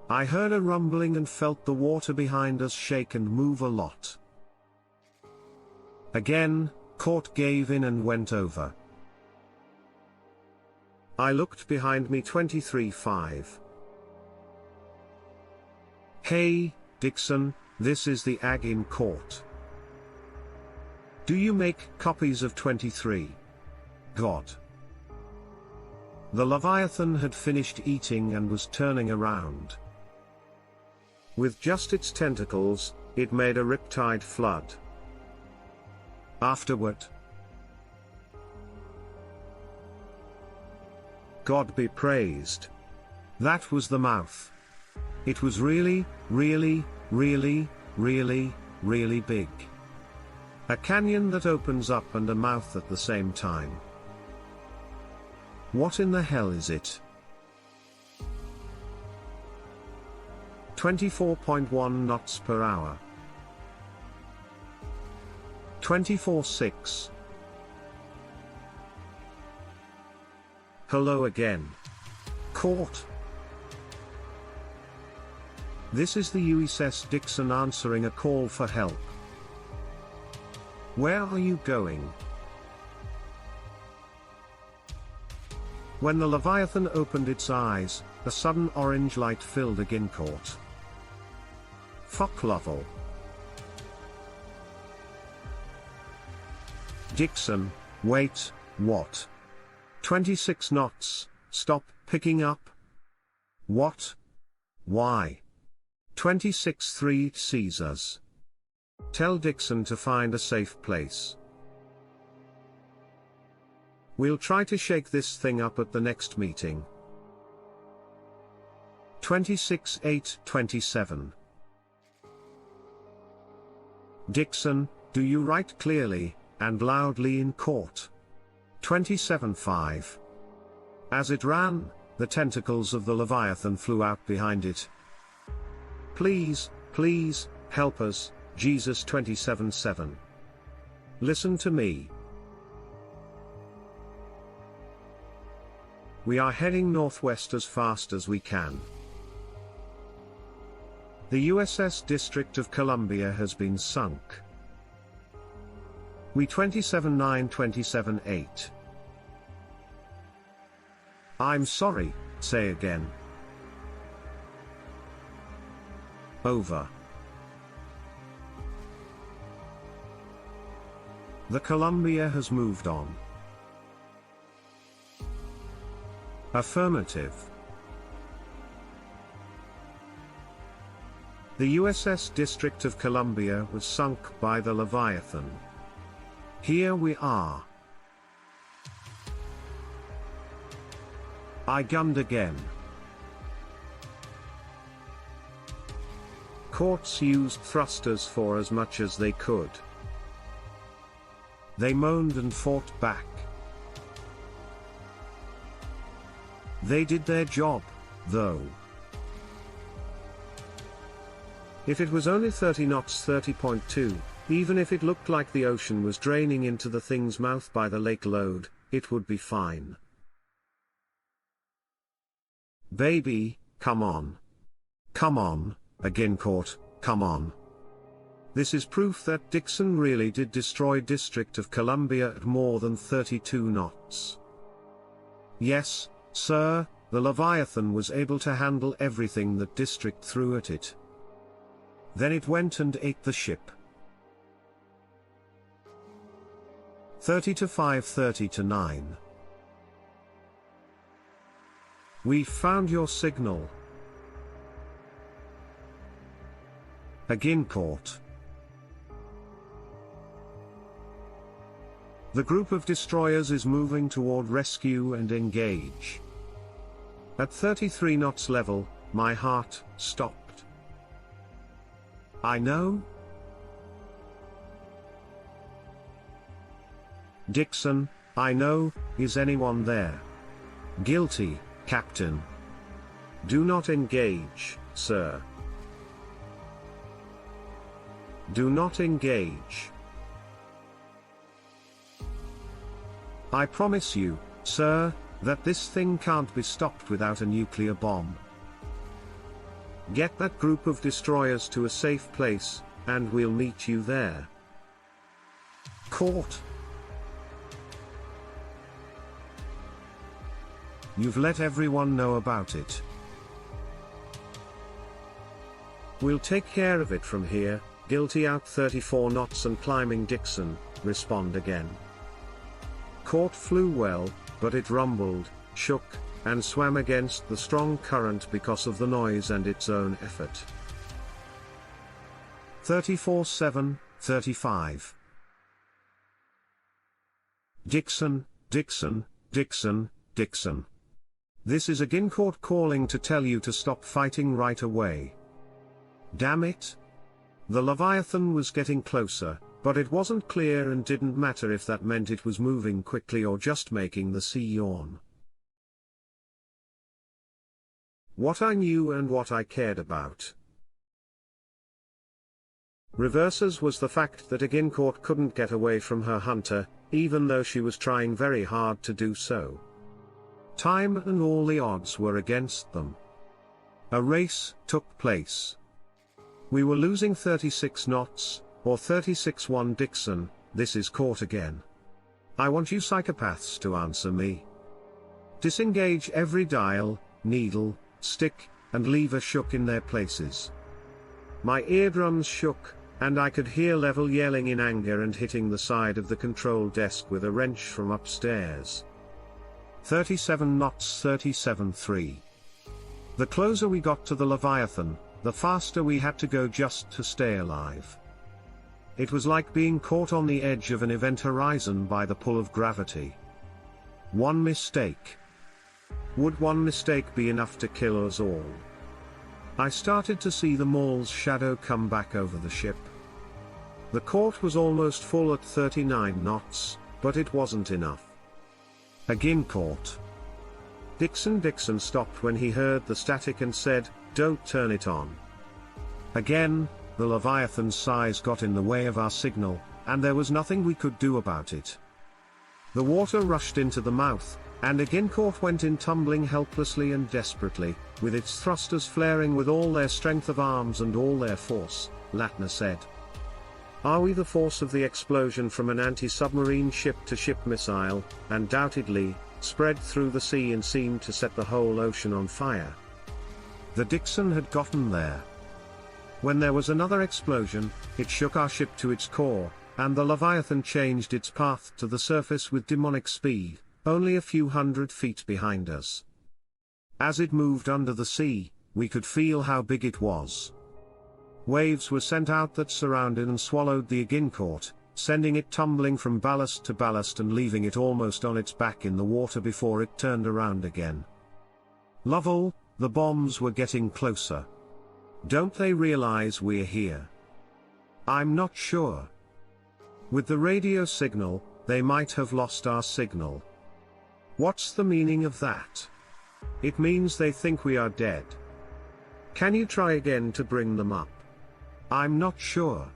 I heard a rumbling and felt the water behind us shake and move a lot. Again, Court gave in and went over. I looked behind me 23-5. Hey, Dixon, this is the AG in Court. Do you make copies of 23? God. The Leviathan had finished eating and was turning around. With just its tentacles, it made a riptide flood. Afterward, God be praised. That was the mouth. It was really, really, really, really, really big. A canyon that opens up and a mouth at the same time. What in the hell is it? 24.1 knots per hour. 24.6. Hello again. Caught. This is the USS Dixon answering a call for help. Where are you going? When the Leviathan opened its eyes, a sudden orange light filled Agincourt. Fuck Lovell. Dixon, wait, what? 26 knots, stop picking up? What? Why? 26-3 Caesars. Tell Dixon to find a safe place. We'll try to shake this thing up at the next meeting. 26-8-27. Dixon, do you write clearly and loudly in court? 27-5. As it ran, the tentacles of the Leviathan flew out behind it. Please, please, help us, Jesus. 27-7. Listen to me. We are heading northwest as fast as we can. The USS District of Columbia has been sunk. We 27-9 27-8. I'm sorry, say again. Over. The Columbia has moved on. Affirmative. The USS District of Columbia was sunk by the Leviathan. Here we are. I gunned again. Courts used thrusters for as much as they could. They moaned and fought back. They did their job, though. If it was only 30 knots 30.2, even if it looked like the ocean was draining into the thing's mouth by the lake load, it would be fine. Baby, come on. Come on, Agincourt, come on. This is proof that Dixon really did destroy District of Columbia at more than 32 knots. Yes, sir, the Leviathan was able to handle everything that District threw at it. Then it went and ate the ship. 30-5 30-9. We found your signal. Agincourt. The group of destroyers is moving toward rescue and engage. At 33 knots level, my heart stopped. I know. Dixon, I know, is anyone there? Guilty, Captain. Do not engage, sir. Do not engage. I promise you, sir, that this thing can't be stopped without a nuclear bomb. Get that group of destroyers to a safe place, and we'll meet you there. Caught. You've let everyone know about it. We'll take care of it from here. Guilty out 34 knots and climbing Dixon, respond again. Caught flew well, but it rumbled, shook, and swam against the strong current because of the noise and its own effort. 34-7, 35. Dixon, Dixon, Dixon, Dixon. This is Agincourt calling to tell you to stop fighting right away. Damn it. The Leviathan was getting closer, but it wasn't clear and didn't matter if that meant it was moving quickly or just making the sea yawn. what I knew and what I cared about. Reverses was the fact that Agincourt couldn't get away from her hunter, even though she was trying very hard to do so. Time and all the odds were against them. A race took place. We were losing 36 knots, or 36-1 Dixon, this is caught again. I want you psychopaths to answer me. Disengage every dial, needle, stick, and lever shook in their places. My eardrums shook, and I could hear Level yelling in anger and hitting the side of the control desk with a wrench from upstairs. 37 knots 37-3. The closer we got to the Leviathan, the faster we had to go just to stay alive. It was like being caught on the edge of an event horizon by the pull of gravity. One mistake. Would one mistake be enough to kill us all? I started to see the mall's shadow come back over the ship. The court was almost full at 39 knots, but it wasn't enough. Agincourt. Dixon stopped when he heard the static and said, "Don't turn it on." Again, the Leviathan's size got in the way of our signal, and there was nothing we could do about it. The water rushed into the mouth, and Agincourt went in tumbling helplessly and desperately, with its thrusters flaring with all their strength of arms and all their force, Latner said. Are we the force of the explosion from an anti-submarine ship-to-ship missile, undoubtedly, spread through the sea and seemed to set the whole ocean on fire? The Dixon had gotten there. When there was another explosion, it shook our ship to its core, and the Leviathan changed its path to the surface with demonic speed, only a few hundred feet behind us. As it moved under the sea, we could feel how big it was. Waves were sent out that surrounded and swallowed the Agincourt, sending it tumbling from ballast to ballast and leaving it almost on its back in the water before it turned around again. Lovell, the bombs were getting closer. Don't they realize we're here? I'm not sure. With the radio signal, they might have lost our signal. What's the meaning of that? It means they think we are dead. Can you try again to bring them up? I'm not sure.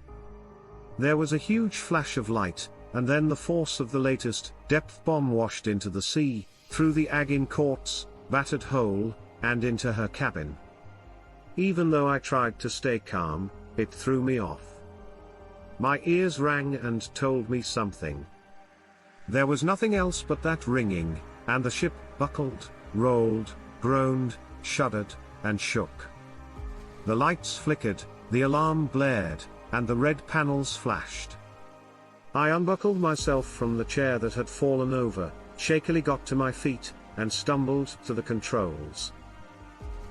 There was a huge flash of light, and then the force of the latest depth bomb washed into the sea, through the Agincourt's battered hull, and into her cabin. Even though I tried to stay calm, it threw me off. My ears rang and told me something. There was nothing else but that ringing, and the ship buckled, rolled, groaned, shuddered, and shook. The lights flickered, the alarm blared, and the red panels flashed. I unbuckled myself from the chair that had fallen over, shakily got to my feet, and stumbled to the controls.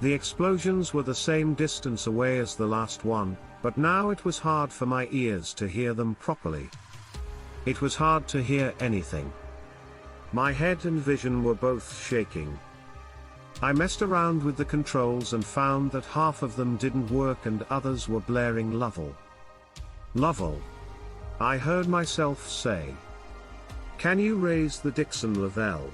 The explosions were the same distance away as the last one, but now it was hard for my ears to hear them properly. It was hard to hear anything. My head and vision were both shaking. I messed around with the controls and found that half of them didn't work and others were blaring Lovell. Lovell. I heard myself say. Can you raise the Dixon Lavelle?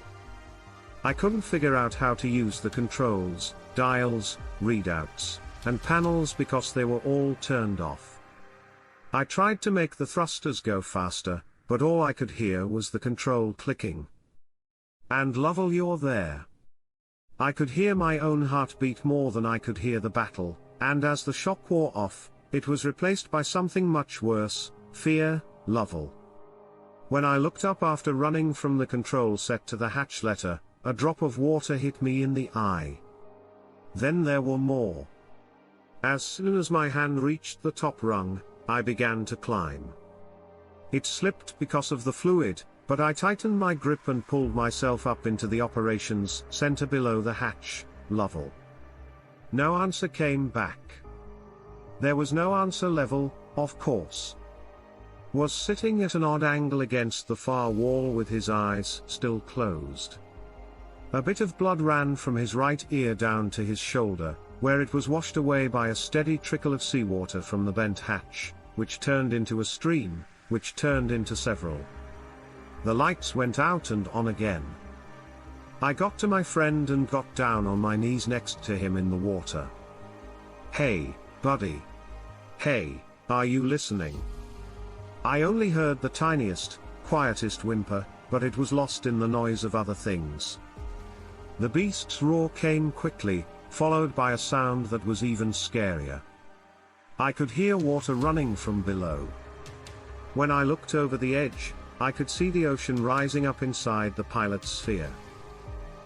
I couldn't figure out how to use the controls, dials, readouts, and panels because they were all turned off. I tried to make the thrusters go faster, but all I could hear was the control clicking. And Lovell, you're there. I could hear my own heartbeat more than I could hear the battle, and as the shock wore off, it was replaced by something much worse, fear, Lovell. When I looked up after running from the control set to the hatch letter, a drop of water hit me in the eye. Then there were more. As soon as my hand reached the top rung, I began to climb. It slipped because of the fluid, but I tightened my grip and pulled myself up into the operations center below the hatch, Lovell. No answer came back. There was no answer. Level, of course. Was sitting at an odd angle against the far wall with his eyes still closed. A bit of blood ran from his right ear down to his shoulder, where it was washed away by a steady trickle of seawater from the bent hatch, which turned into a stream, which turned into several. The lights went out and on again. I got to my friend and got down on my knees next to him in the water. "Hey, buddy. Hey, are you listening?" I only heard the tiniest, quietest whimper, but it was lost in the noise of other things. The beast's roar came quickly, followed by a sound that was even scarier. I could hear water running from below. When I looked over the edge, I could see the ocean rising up inside the pilot's sphere.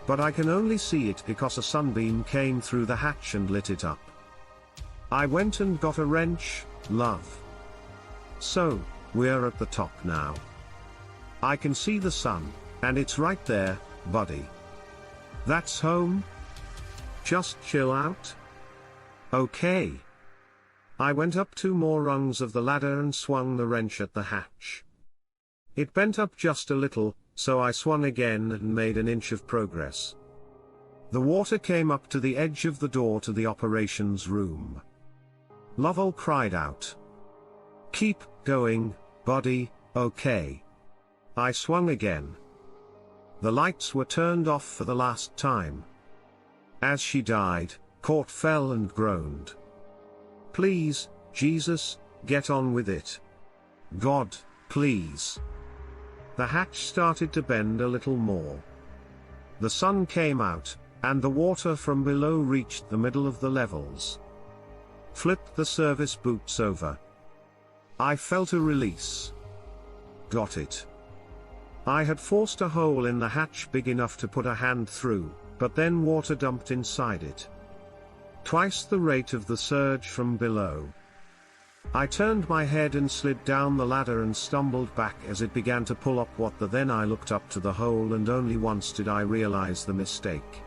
But I can only see it because a sunbeam came through the hatch and lit it up. I went and got a wrench, love. So, we're at the top now. I can see the sun, and it's right there, buddy. That's home? Just chill out? Okay. I went up 2 more rungs of the ladder and swung the wrench at the hatch. It bent up just a little, so I swung again and made an inch of progress. The water came up to the edge of the door to the operations room. Lovell cried out. "Keep going, buddy, okay." I swung again. The lights were turned off for the last time. As she died, Court fell and groaned. "Please, Jesus, get on with it. God, please." The hatch started to bend a little more. The sun came out, and the water from below reached the middle of the levels. Flipped the service boots over. I felt a release. Got it. I had forced a hole in the hatch big enough to put a hand through, but then water dumped inside it. Twice the rate of the surge from below. I turned my head and slid down the ladder and stumbled back as it began to pull up water. Then I looked up to the hole and only once did I realize the mistake.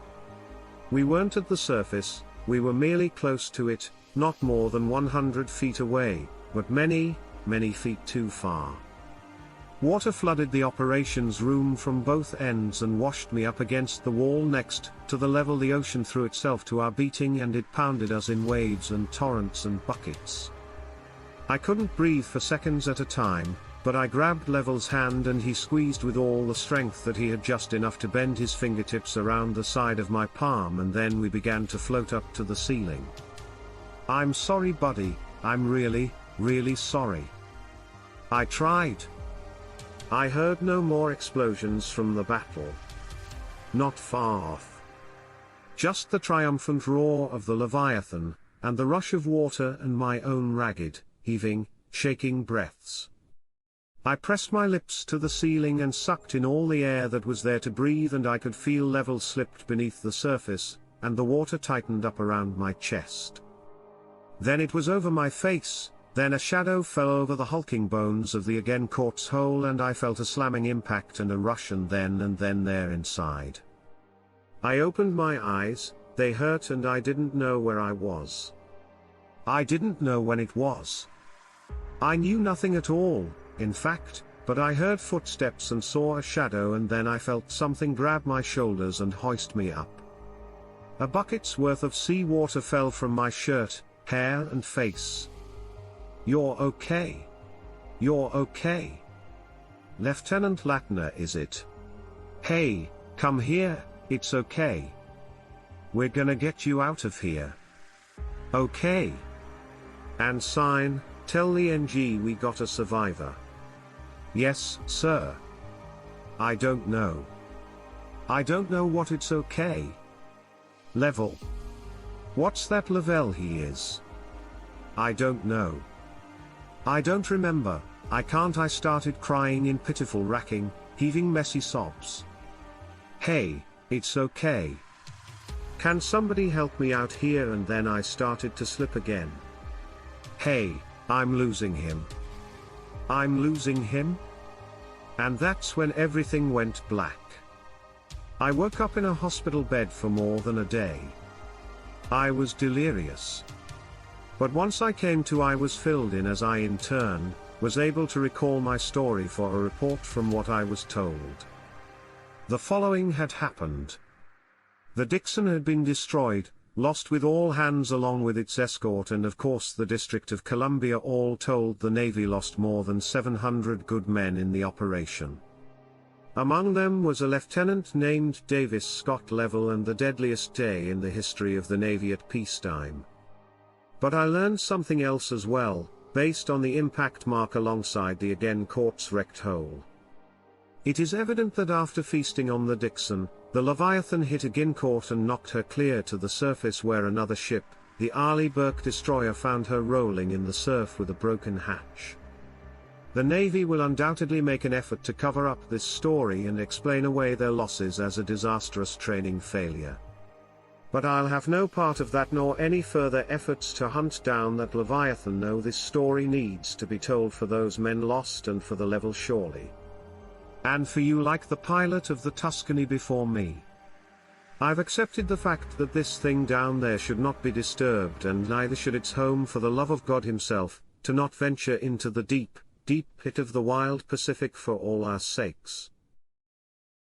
We weren't at the surface, we were merely close to it, not more than 100 feet away, but many, many feet too far. Water flooded the operations room from both ends and washed me up against the wall next to the level. The ocean threw itself to our beating and it pounded us in waves and torrents and buckets. I couldn't breathe for seconds at a time, but I grabbed Level's hand and he squeezed with all the strength that he had, just enough to bend his fingertips around the side of my palm, and then we began to float up to the ceiling. "I'm sorry, buddy, I'm really, really sorry." I tried. I heard no more explosions from the battle. Not far off. Just the triumphant roar of the Leviathan, and the rush of water and my own ragged, heaving, shaking breaths. I pressed my lips to the ceiling and sucked in all the air that was there to breathe, and I could feel Level slipped beneath the surface, and the water tightened up around my chest. Then it was over my face. Then a shadow fell over the hulking bones of the again Court's hole, and I felt a slamming impact and a rush, and then there inside. I opened my eyes, they hurt, and I didn't know where I was. I didn't know when it was. I knew nothing at all, in fact, but I heard footsteps and saw a shadow, and then I felt something grab my shoulders and hoist me up. A bucket's worth of sea water fell from my shirt, hair and face. "You're okay. You're okay. Lieutenant Latner, is it? Hey, come here, it's okay. We're gonna get you out of here. Okay. And sign, tell the NG we got a survivor." "Yes, sir." "I don't know. I don't know what it's okay." "Level. What's that level he is?" "I don't know. I don't remember, I can't." I started crying in pitiful, racking, heaving, messy sobs. "Hey, it's okay. Can somebody help me out here?" And then I started to slip again. "Hey, I'm losing him. I'm losing him." And that's when everything went black. I woke up in a hospital bed for more than a day. I was delirious. But once I came to, I was filled in as I in turn was able to recall my story for a report from what I was told. The following had happened. The Dixon had been destroyed, lost with all hands along with its escort, and of course the District of Columbia. All told, the Navy lost more than 700 good men in the operation. Among them was a lieutenant named Davis Scott Level, and the deadliest day in the history of the Navy at peacetime. But I learned something else as well, based on the impact mark alongside the again quartz-wrecked hole. It is evident that after feasting on the Dixon, the Leviathan hit a Gincourt and knocked her clear to the surface, where another ship, the Arleigh Burke destroyer, found her rolling in the surf with a broken hatch. The Navy will undoubtedly make an effort to cover up this story and explain away their losses as a disastrous training failure. But I'll have no part of that nor any further efforts to hunt down that Leviathan. No, this story needs to be told for those men lost and for the Level surely. And for you, like the pilot of the Tuscany before me. I've accepted the fact that this thing down there should not be disturbed, and neither should its home, for the love of God himself, to not venture into the deep, deep pit of the wild Pacific for all our sakes.